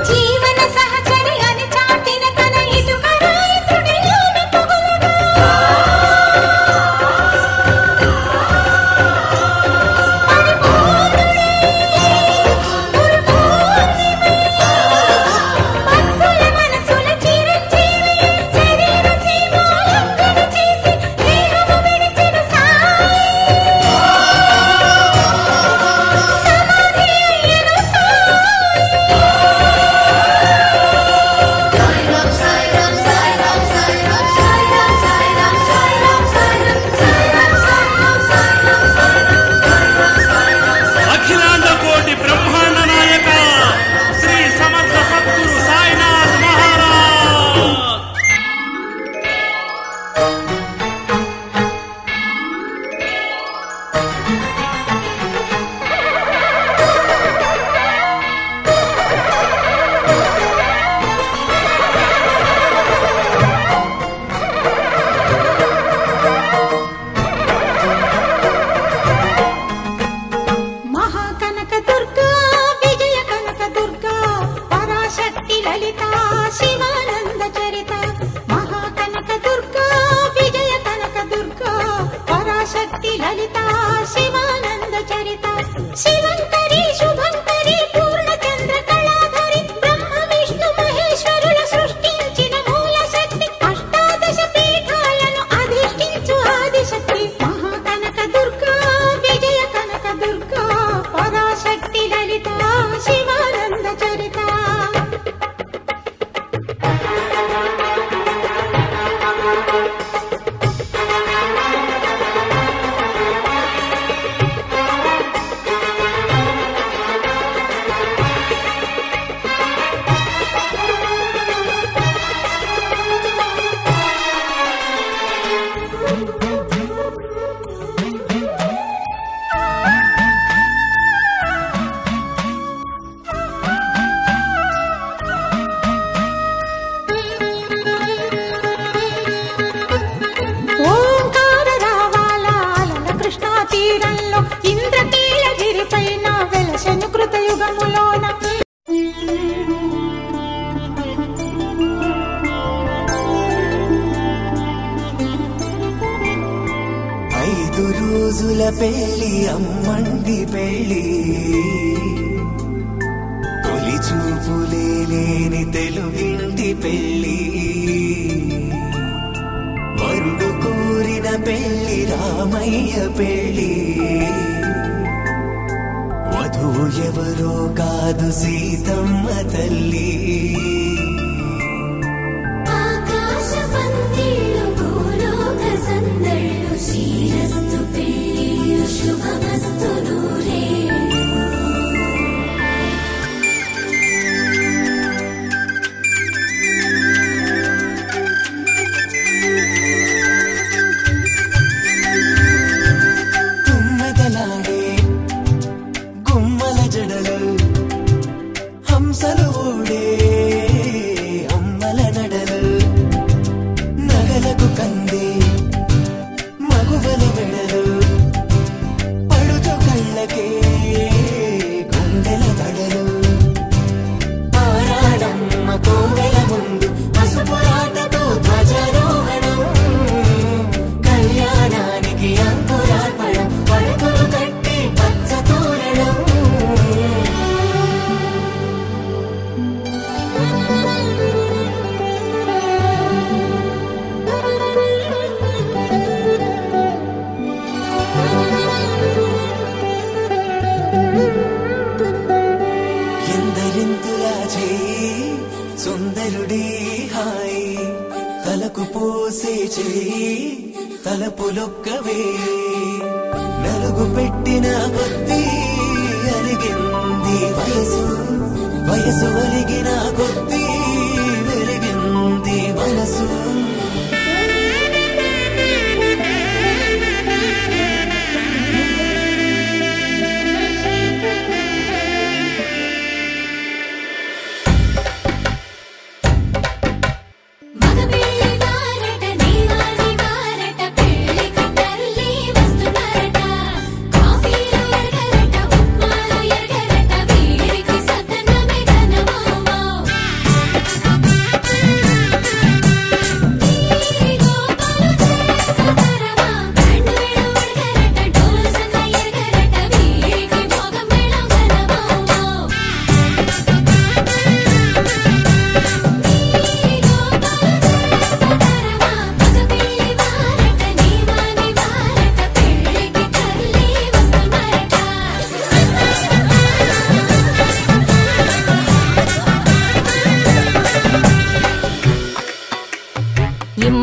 జీవన సహచరి అని చాటిన తన ఇటుకరాయితుడి యోని పొగలుగా భక్తుల మనసుల చిరంజీవి శరీర సీమాలంకణ చేసి దేహము విడిచిన సాయి సమాధి అయ్యను అఖిలాండ కోటి బ్రహ్మాండ నాయక శ్రీ సమర్థ సద్గురు సాయినాథ్ మహారాజ్. మహాకనక దుర్గా విజయ కనక దుర్గా పరాశక్తి లలిత శివానంద చరిత మహాకనక దుర్గా విజయ కనక దుర్గా పరాశక్తి లలిత శివానంద చరిత శివంకరి శుభంకరి పూర్ణచంద్ర కళాధరి బ్రహ్మ విష్ణు మహేశ్వరుల సృష్టించిన మూల శక్తి అష్టాదశ పీఠాలను అధిష్ఠించు ఆదిశక్తి మహాకనక దుర్గా విజయ కనక దుర్గా పరాశక్తి లలిత శివానంద చరిత ఓంకార రావాల అలల కృష్ణా తీరంలో ఇంద్రకీలగిరి పైన వెలసెను కృతయుగములోన ఐదు రోజుల పెళ్లి అమ్మండి పెళ్లి తొలి చూపులే లేని తెలుగింటి పెళ్లి వరుడు కోరిన పెళ్లి రామయ్య పెళ్లి వధువు ఎవరో కాదు సీతమ్మ తల్లి ఆకాశ పందిళ్ళు భూలోక సందళ్ళు శ్రీరస్తు పెళ్ళిళ్ళు శుభమస్తు నూరేళ్ళు గుమ్మదలాడే గుమ్మల జడలు హంసలు ఊడే అమ్మల నడలు నగలకు కంది మగువల మెడలు పడుచు కళ్ళకే గుండెల దడలు ఆరాడమ్మ కోవెల ముందు పసుపురాటతో ధ్వజారోహణం కళ్యాణానికి అంకురార్పణం పడుకులు కట్టి పచ్చ తోరణం చామంతులా చేయి సుందరుడి హాయి తలకు పోసే చేయి తలపులొక్కవే నలుగు పెట్టిన కొద్దీ అలిగింది వయసు వయసు ఒలిగిన కొద్దీ వెలిగింది మనసు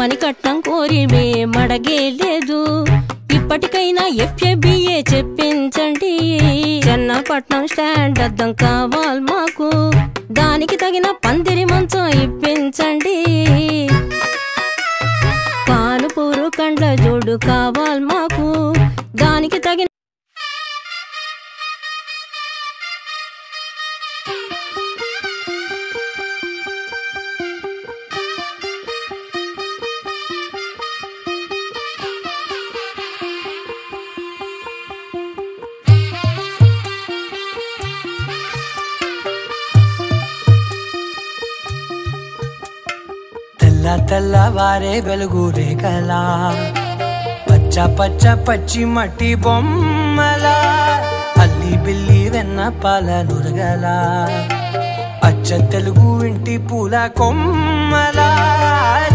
ఇమ్మని కట్నం కోరివే మడగే లేదు ఇప్పటికైనా FABA చెప్పించండి చెన్నపట్నం స్టాండ్ అద్దం కావాలి మాకు దానికి తగిన పందిరి మంచం ఇప్పించండి కానుపూరు కండ్ల జోడు కావాలి మాకు దానికి తగిన తెల్లవారే వెలుగు రేఖలా పచ్చ పచ్చ పచ్చి మట్టి బొమ్మలా అల్లి బిల్లి వెన్న పాల నురగలా అచ్చ తెలుగు ఇంటి పూల కొమ్మలా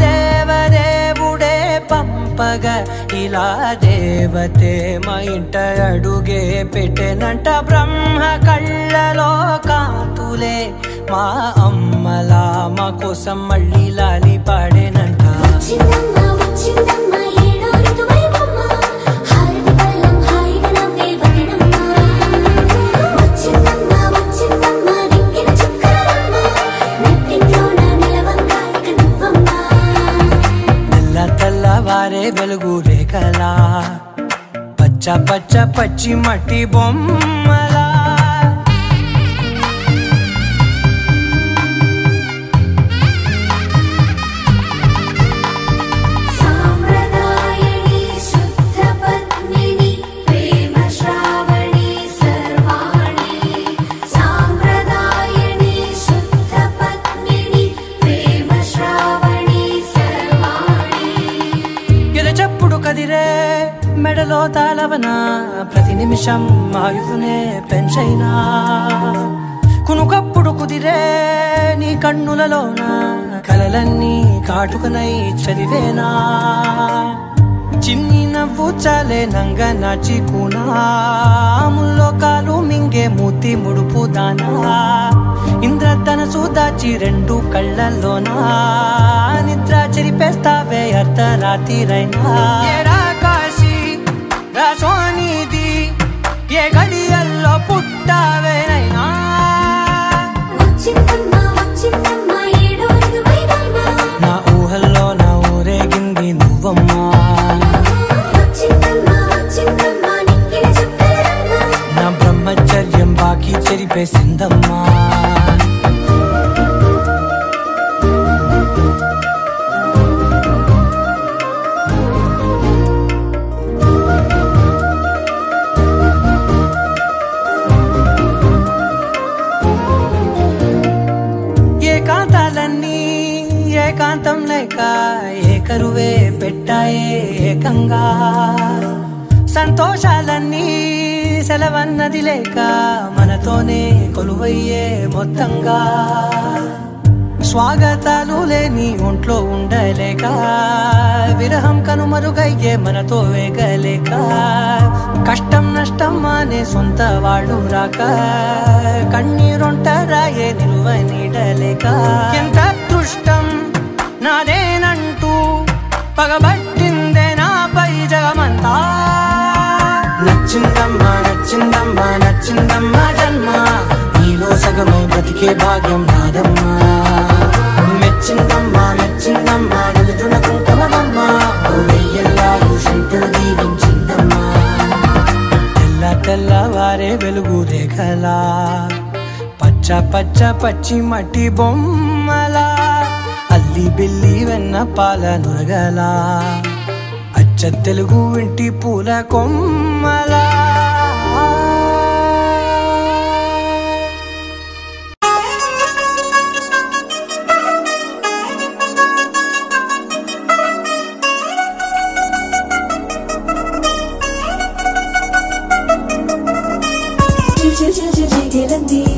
దేవదేవుడే పంపగా ఇలా దేవతే మా ఇంట అడుగే పెట్టెనంట బ్రహ్మ కళ్ళలో కాంతులే మా అమ్మలా మా కోసం మళ్ళీ లాలి పాడేనంట తెల్లవారే వెలుగు రేఖలా పచ్చ పచ్చ పచ్చి మట్టి బొమ్మలా మెడలో తాళవన ప్రతి నిమిషం ఆయుధునే పెంచైనా కునుకప్పుడు కుదిరే నీ కన్నులలోన కలలన్నీ కాటుకనై చదివేనా చిన్ని నవ్వు చాలే నంగ నాచి కూనాముల్లో కాలు మింగే మూతి ముడుపు దానా ఇంద్రధనసు దాచి రెండు కళ్ళల్లోనా నిద్ర చెరిపేస్తావే అర్ధరాత్రిరైనా రాసోనిది ఏ గడియల్లో పుట్టావేనైనా నా ఊహల్లో నా ఊరేగింది నువ్వమ్మా నా బ్రహ్మచర్యం బాకీ చెరిపేసిందమ్మా ఏకాంతం లేక ఏకరువే పెట్టాయే ఏకంగా సంతోషాలన్నీ సెలవన్నది లేక మనతోనే కొలువయ్యే మొత్తంగా స్వాగతాలు లేని ఒంట్లో ఉండలేక విరహం కనుమరుగయ్యే మనతో వేగలేక కష్టం నష్టం అనే సొంత వాళ్ళు రాక కన్నీరొంటరాయే సగమై బ్రతికే భాగ్యం నాదమ్మా. మెచ్చిందమ్మా మెచ్చిందమ్మా నలుదున కుంకుమమ్మా, వెయ్యల్లా యూషంటూ దీవించిందమ్మా. తెల్ల తెల్లవారే వెలుగు రేఖలా, పచ్చ పచ్చ పచ్చి మట్టి బొమ్మలా, అల్లి బిల్లి వెన్న పాల నురగలా, అచ్చ తెలుగు ఇంటి పూల కొమ్మలా.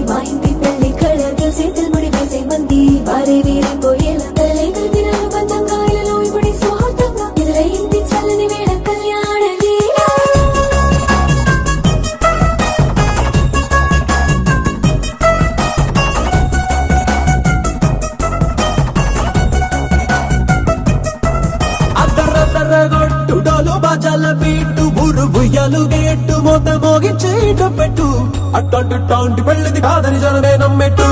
మా ఇంటి పెళ్లి కళగా చేతులు ముడి వేసే మంది వారే వీరే పోయేలా తల్లిగా దినాలు బంధంగా ఇలలో ఇప్పుడు సౌహార్దంగా ఎదురయింది చల్లని వేళ కళ్యాణ లీల. అద్దరద్దరగొట్టు డోలు బాజాల బీటు ఊరు బుయ్యాలు గేట్టు మోత మోగించేట పెట్టు, అట్టంటి టాంటి పెళ్ళిది కాదని జనమే నమ్మెట్టు.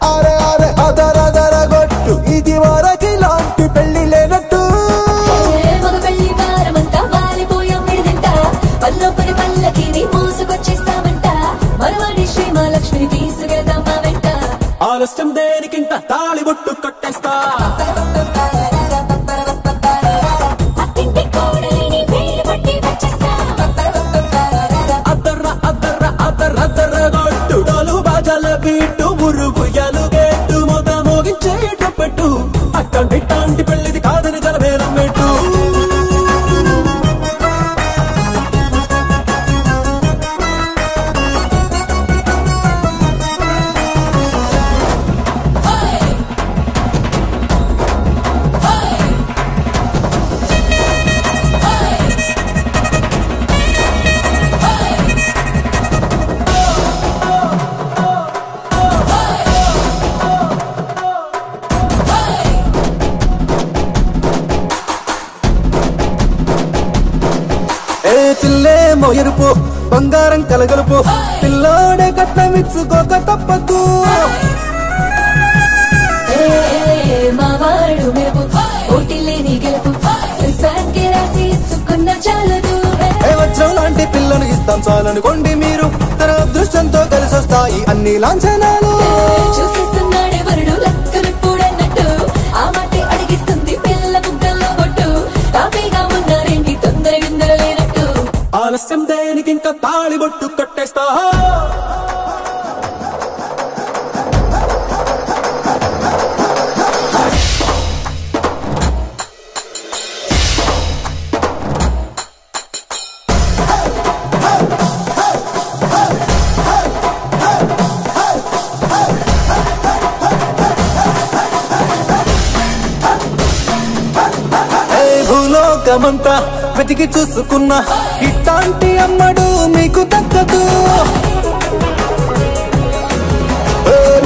అరే అరే అదరదరగొట్టు ఇది వరకి లాంటి పెళ్లి లేనట్టు. మగ పెళ్లి వారమంతా వాలిపోయాం విడిదంట, పల్లొప్పని పల్లకిని మోసుకొచ్చేస్తామంట, మరవాడి శ్రీ మహాలక్ష్మిని తీసుకెళ్తాం మా వెంట. ఆలస్యం దేనికింత తాళి బొట్టు కట్టేస్తా. అత్తింటి కోడలిని వేలు పట్టి వచ్చేస్తా. అద్దర్ర అద్దర్ర అద్దరద్దరగొట్టు డోలు బాజాల బీటు ఊరు బుయ్యాలు గేట్టు మోత మోగించేట పెట్టు, అట్టంటి టాంటి పెళ్ళిది కాదని జనమే నమ్మెట్టు. పిల్లేమో ఎరుపు బంగారం కలగలుపు, పిల్లోడే కట్నమిచ్చుకోక తప్పదు. మావాడు మెరుపు ఓటిలేని గెలుపు, రాసి ఇచ్చుకున్న చాలదు. వజ్రం లాంటి పిల్లను ఇస్తాం చాలనుకోండి మీరు, తన అదృష్టంతో కలిసి వస్తాయి అన్ని లాంఛనాలు. చూసిస్తున్నాడే వరుడు లక్కనప్పుడన్నట్టు, ఆ మాటే అడిగిస్తుంది పిల్ల బుగ్గల్లో బొట్టు, తాపీగా ఉన్నారేంటి తొందర గిందర లేనట్టు. ఆలస్యం దేనికి ఇంకా తాళి బొట్టు కట్టేస్తా. భూలోకమంతా వెతికి చూసుకున్నా ఇట్లాంటి అమ్మడు మీకు దక్కదు.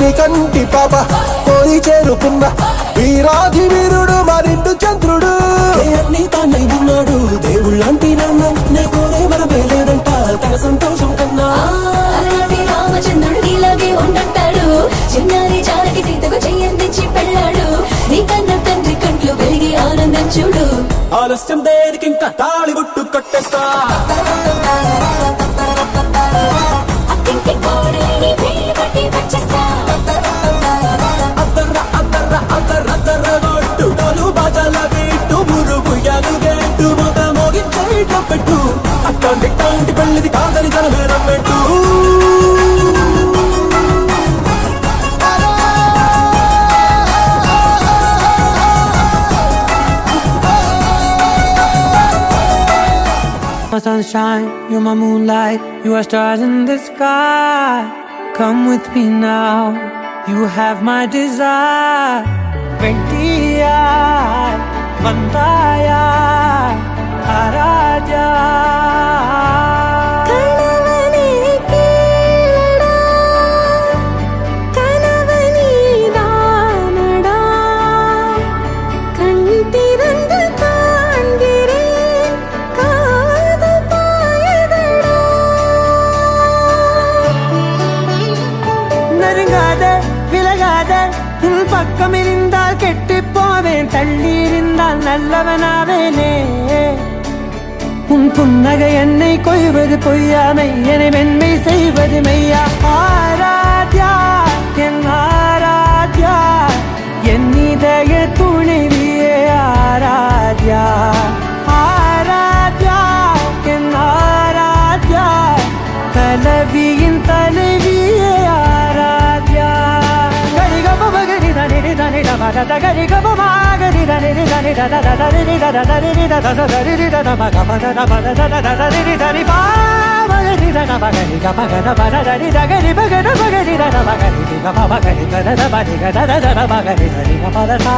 నీ కంటి పాప కోరి చేరుకున్న వీరాధి వీరుడు మరిండు చంద్రుడు. అన్ని తానై ఉన్నాడు దేవుళ్ళంటి నాన్న, నే కోరే వరమే లేదంట తన సంతోషం కన్నా. రామచంద్రుడు నీలాగే ఉండంటాడు, చిన్నారి జానకి సీతకు చెయ్యందించి పెళ్ళాడు, నీ కన్న తండ్రి కంట్లో వెలిగి ఆనందం చూడు. ఆలస్యం దేనికి ఇంకా తాళి బొట్టు కట్టేస్తా. అత్తింటి కోడలిని వేలు పట్టి వచ్చేస్తా. అద్దర్ర అద్దర్ర అద్దరద్దరగొట్టు డోలు బాజాల బీటు ఊరు బుయ్యాలు గేట్టు మోత మోగించేట పెట్టు, అట్టంటి టాంటి పెళ్ళిది కాదని జనమే నమ్మెట్టు. My sunshine, you're my moonlight, you are stars in the sky. Come with me now, you have my desire. Ventiya, Vandaya, Araja. நெருங்காத விலகாத உன் பக்கம் இருந்தால் கெட்டு போவேன் தள்ளி இருந்தால் நல்லவனாவேனே உன் புன்னகை என்னை கொய்வது பொய்யாமை என்னை மென்மை செய்வது மெய்யா ஆராத்யா என் ஆராத்யா என் இதய துணைவியே ஆராத்யா ஆராத்யா என் ஆராத்யா கலவியின் தலைவியே ஆராத்யா கரிகப பகரி தனி தனி தமத கரிகப மாகரி தனி தனி தத தரி தத தரி தத தரி தத மகபத பத தத தரி தரி பாவரி தத பகரி கபகத பத தரி தகரி பகத பகரி தத பகரி கப பகரி கத பதி கத தத பகரி தரி கபத சா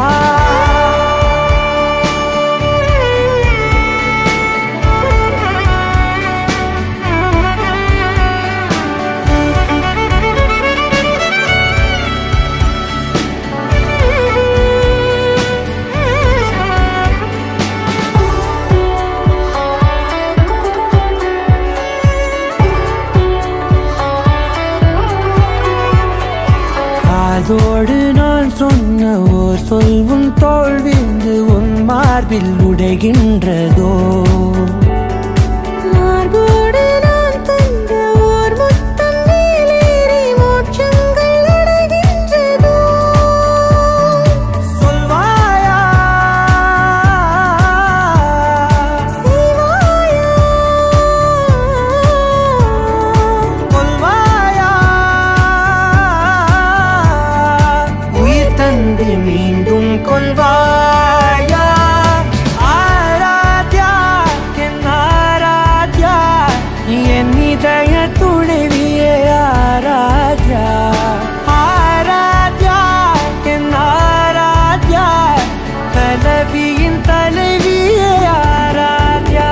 அதோடு நான் சொன்ன ஓர் சொல் உன் தோள் வீழ்ந்து உன் மார்பில் உடைகின்றதோ மார்போடு நான் தந்த ஓர் முத்தம் மேலேறி மோட்சங்கள் அடைகின்றதோ சொல்வாயா செய்வாயா கொல்வாயா மீண்டும் கொள்வாயா ஆராத்யா என் ஆராத்யா என் இதய துணைவியே ஆராத்யா ஆராத்யா என் ஆராத்யா கலவியின் தலைவியே ஆராத்யா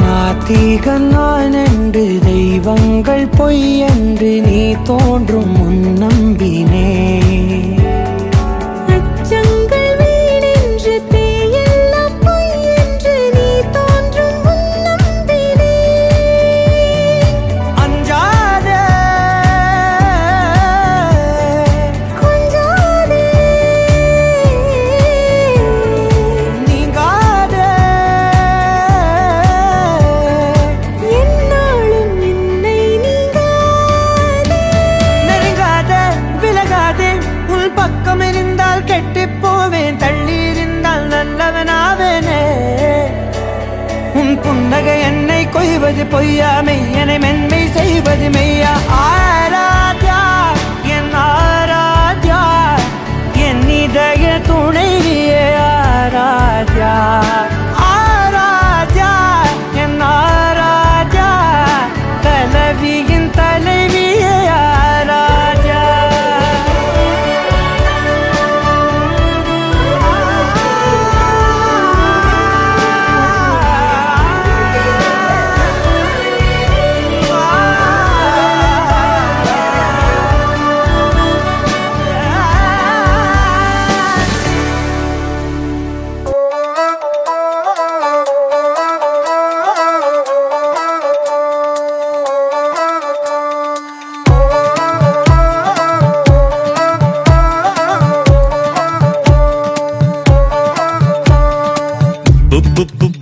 நாத்திகன் நான் என்று தெய்வங்கள் பொய் என்று நீ தோன்றும் முன் நம்பினே அச்சங்கள் வீணென்று தேயெல்லாம் பொய் என்று நீ தோன்றும் முன் நம்பினே அஞ்சாதே கொஞ்சாதே நீங்காதே என்னாலும் என்னை நீங்காதே நெருங்காத விலகாதே உன் பக்கம் இருந்தால் கெட்டு போவேன் தள்ளி இருந்தால் நல்லவனாவேனே உன் புன்னகை என்னை கொய்வது பொய்யாமை என்னை மென்மை செய்வது மெய்யா ஆராத்யா என் ஆராத்யா என் இதய துணைவியே ஆராத்யா ஆராத்யா என் ஆராத்யா கலவியின் தலைவியே ஆராத்யா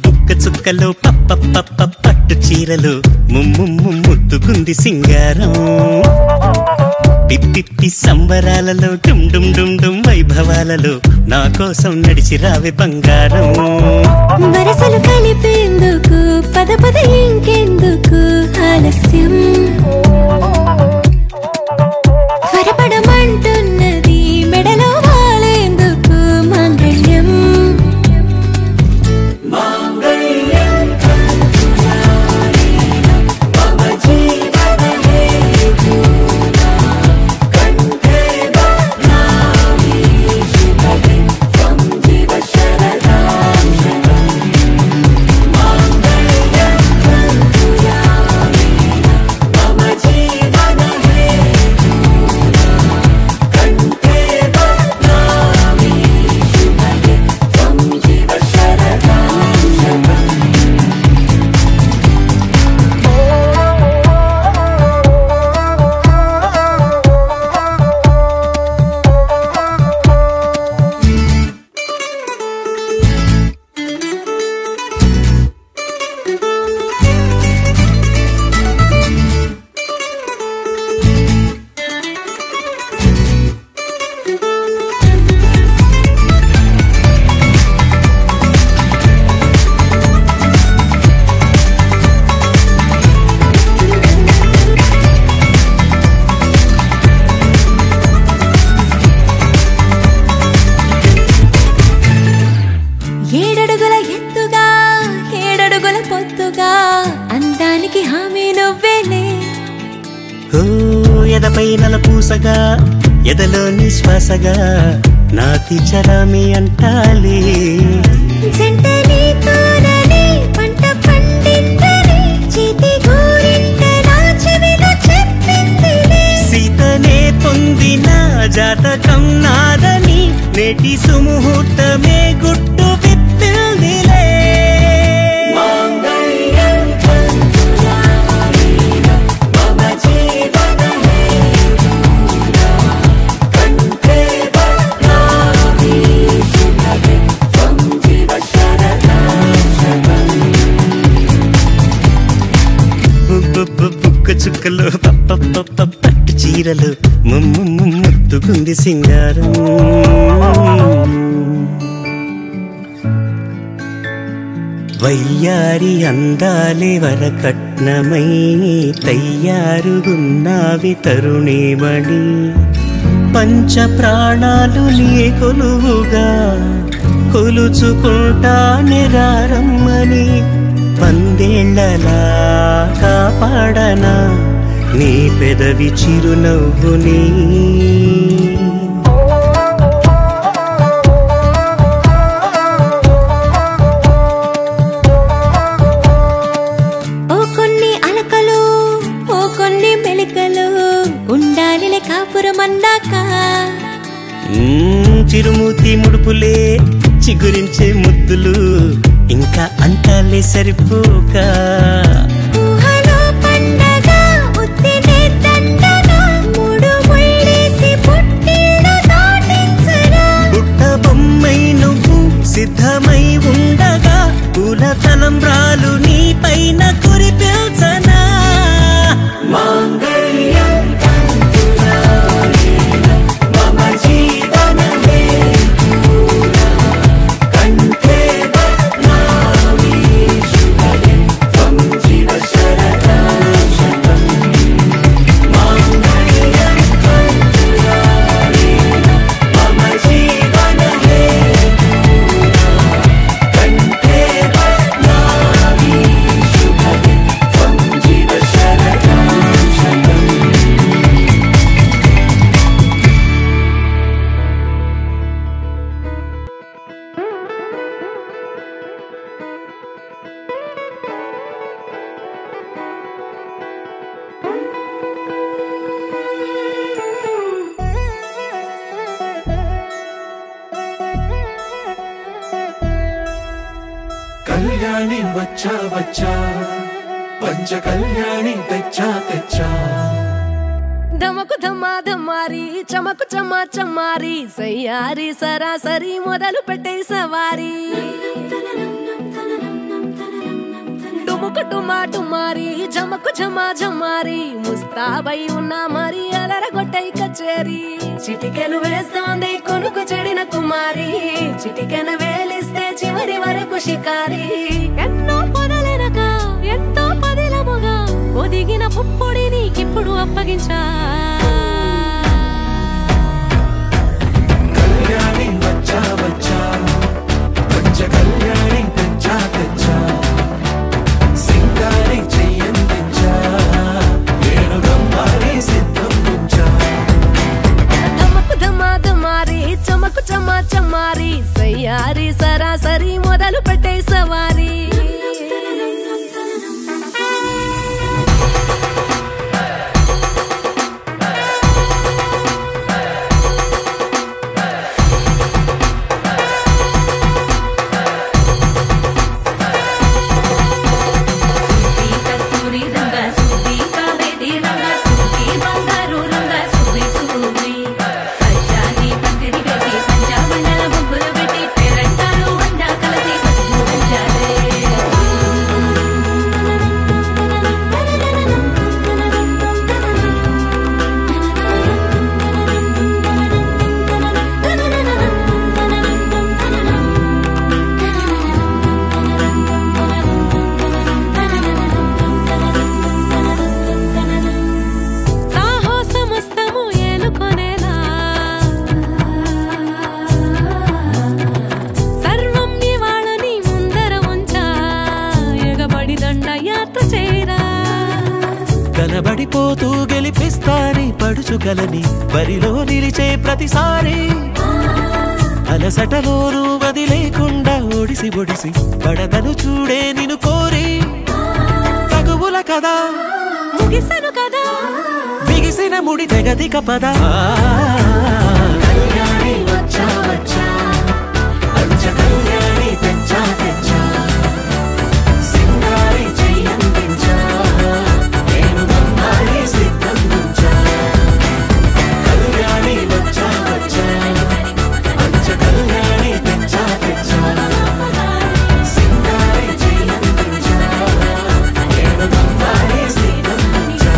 బుక్క చుక్కలో పట్టు చీరలు ముద్దుకుంది సింగారం పిప్పి సంబరాలలో డుమ్ డుమ్ డుమ్ డుమ్ వైభవాలలో నా కోసం నడిచి రావే బంగారం వరసలు కలిపేందుకు పద పద ఇంకెందుకు ఆలస్యం త్వరపడమంటున్నది మెడలో వాలేందుకు మాంగళ్యం కంఠే పూసగా ఎదలోని శ్వాసగా నాతి చరామి అంటాలే జంటని తోనని పంట పండిందని చేతి గోరింట నా చెవిలో చెప్పిందిలే సీతనే పొందిన జాతకం నాదని నేటి సుముహూర్తమే గుట్టు విప్పిందిలే బుక్క చుక్కలు పట్టు చీరలు ముద్దుకుంది సింగారం వయ్యారి అందాలే వరకట్నమై తయ్యారుగున్నావి తరుణీమణి పంచ ప్రాణాలు నీ కొలువుగా కొలుచుకుంటా నిరారమ్మని పందేళ్లలా కాపాడనా నీ పెదవి చిరునవ్వుని ఓ కొన్ని అలకలు ఓ కొన్ని మెలికలు ఉండాలిలే కాపురమన్నాక చిరుమూతి ముడుపులే చిగురించే ముద్దులు ఇంకా అంటాలే సరిపోక ఊహలో పండగ ఉత్తినే దండగా మూడు ముళ్ళేసి పుట్టిళ్ళు దాటించరా బుట్ట బొమ్మై నువ్వు సిద్ధమై ఉండగా పూల తలంబ్రాలు నీ పైన కురిపిల్చనా మాంగళ్యం కళ్యాణి వచ్చా వచ్చా పంచ కళ్యాణి తెచ్చా తెచ్చా ధమకు ధమ్మా ధమ్మారి చమకు చమ్మా చమ్మారి సయ్యారి సరాసరి మొదలు పెట్టే సవారి డుముకు డుమా డుమారి జమకు జమా జమ్మారి ముస్తాబై ఉన్నా మరి అలరగొట్టై కచేరి చిటికెను వేస్తోంది కొనుకు చెడిన కుమారి చిటికెను వేలిస్తే చివరి వరకు షికారి ఎన్నో పొదలెనక ఎంతో పదిలముగా ఒదిగిన పుప్పొడి నీకిప్పుడు అప్పగించా కళ్యాణి వచ్చా వచ్చా పంచ కళ్యాణి తెచ్చా తెచ్చా సింగారి చెయ్యందించా ఏనుగమ్మారి సిద్ధం ఉంచా ధమకు ధమ్మా ధమ్మారి చమకు చమ్మా చమ్మారి సయ్యారి సరాసరి మొదలు పెట్టే సవారి కలసి గెలుచుకలని బరిలో నిలిచే ప్రతిసారి అలసటలోనూ వదిలేకుండా ఒడిసి ఒడిసి పడదను చూడే నిన్ను కోరి తగువుల కదా ముగిసను కదా బిగిసిన ముడి తెగదిక పద కళ్యాణి వచ్చా వచ్చా పంచ కళ్యాణి తెచ్చా తెచ్చా సింగారి చెయ్యందించా నేను బంగారి సిద్ధందించా కళ్యాణి వచ్చా వచ్చా పంచ కళ్యాణి తెచ్చా తెచ్చా సింగారి చెయ్యందించా నేను బంగారి సిద్ధందించా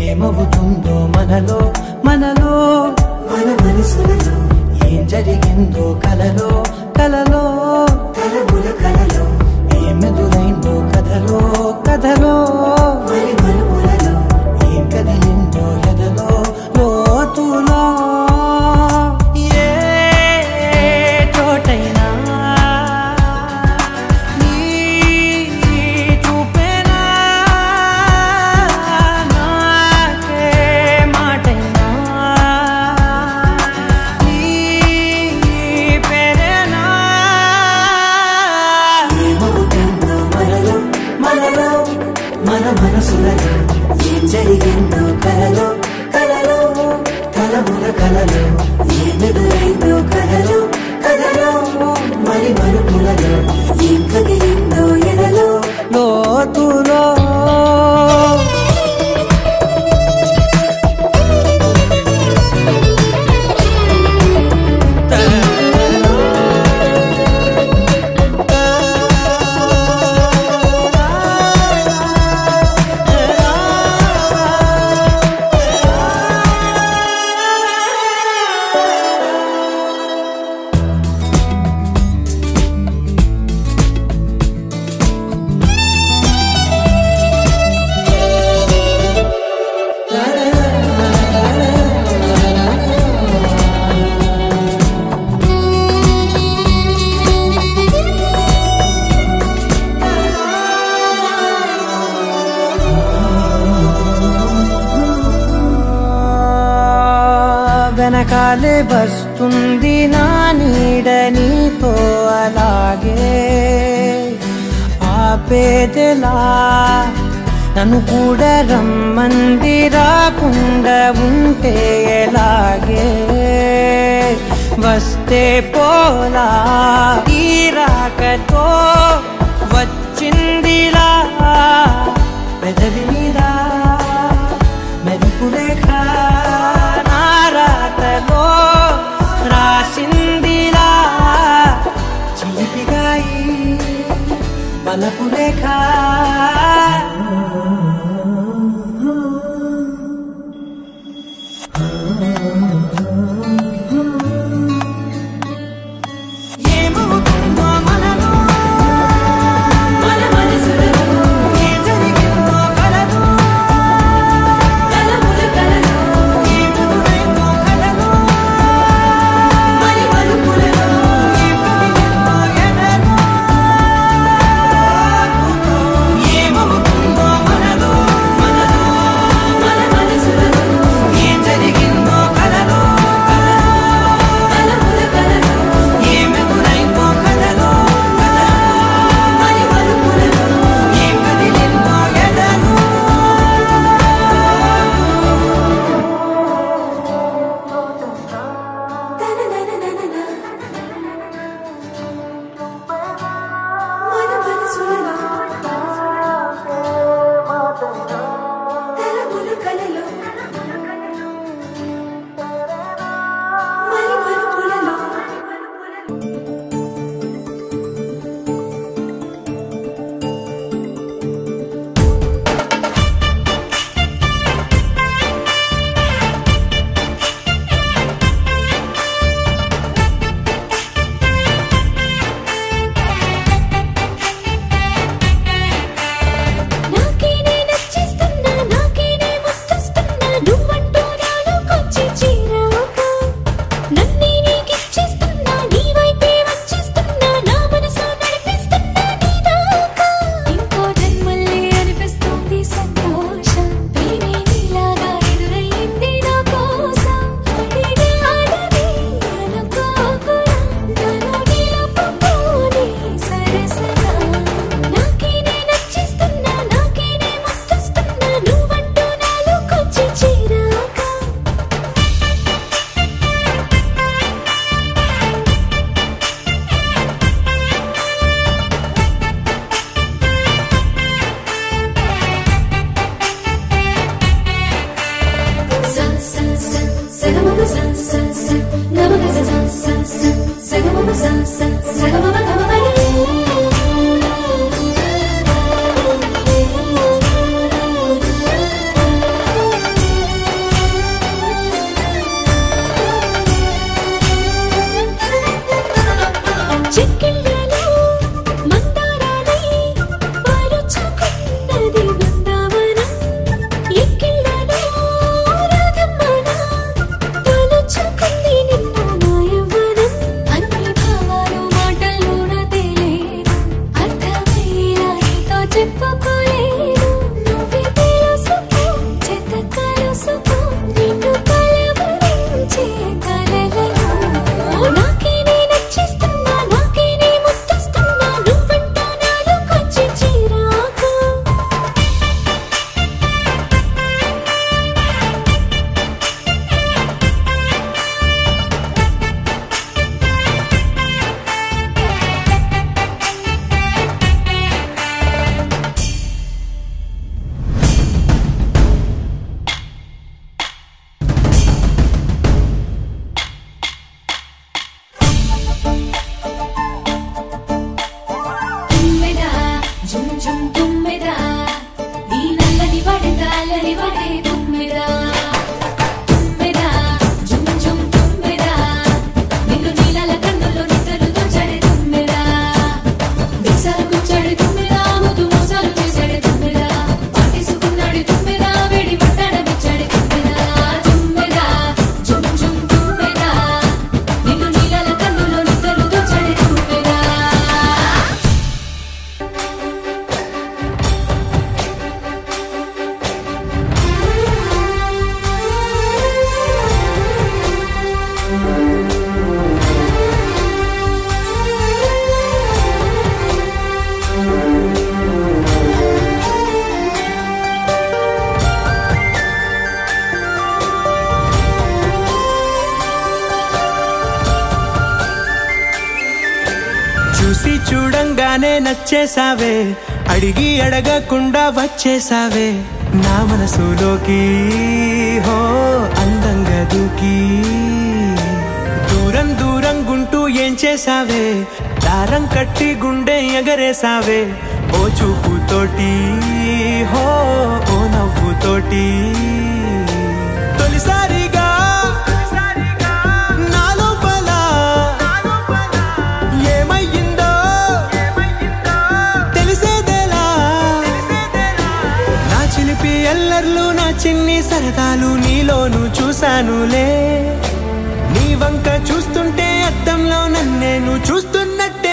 ఏమవుతుందో మనలో మనలో మన మనసులలో ఏం జరిగిందో కలలో కలలో కలముల కలలో ఏమెదురైందో కథలో కథలో మరి మనుములలో ఏం కదిలిందో ఎదలో లోతులో ఏ చోటైనా నీ చూపేనా నాకే మాటైనా నీ పేరేనా ఏమవుతుందో మనలో మనలో మన మనసులలో ఏం జరిగిందో కలలో కలలో కలముల కలలో ఏమెదురైందో కలలో కలలో మరి మనుపులలో ఏం కదిలిందో ఎడలో లోతులో వెనకాలే వస్తుంది నా నీడ నీతో అలాగే ఆపేదెలా నన్ను కూడా రమ్మంది రాకుండా ఉంటే ఎలాగే వస్తే పోలా ఈ రాకతో వచ్చిందిలా పెదవి మీద మెరుపు రేఖ నారాతలో రాసిందిలా చిలిపిగాయి వలపు రేఖ ఏమవుతుందో మనలో చూసి చూడంగానే నచ్చేసావే, అడిగి అడగకుండా వచ్చేసావే నా మనసులోకి, హో అందంగా దూకి. దూరం దూరం గుంటూ ఏం చేసావే, దారం కట్టి గుండె ఎగరేసావే ఓ చూపుతోటి, హో ఓ నవ్వుతోటి. తొలిసారిగా నా లోపల ఏమయ్యిందో తెలిసేదేలా. నా చిలిపి ఎల్లర్లు నా చిన్ని సరదాలు నీలోను చూశానులే. నీ వంక చూస్తుంటే అద్దంలో నన్నేను చూస్తున్నట్టు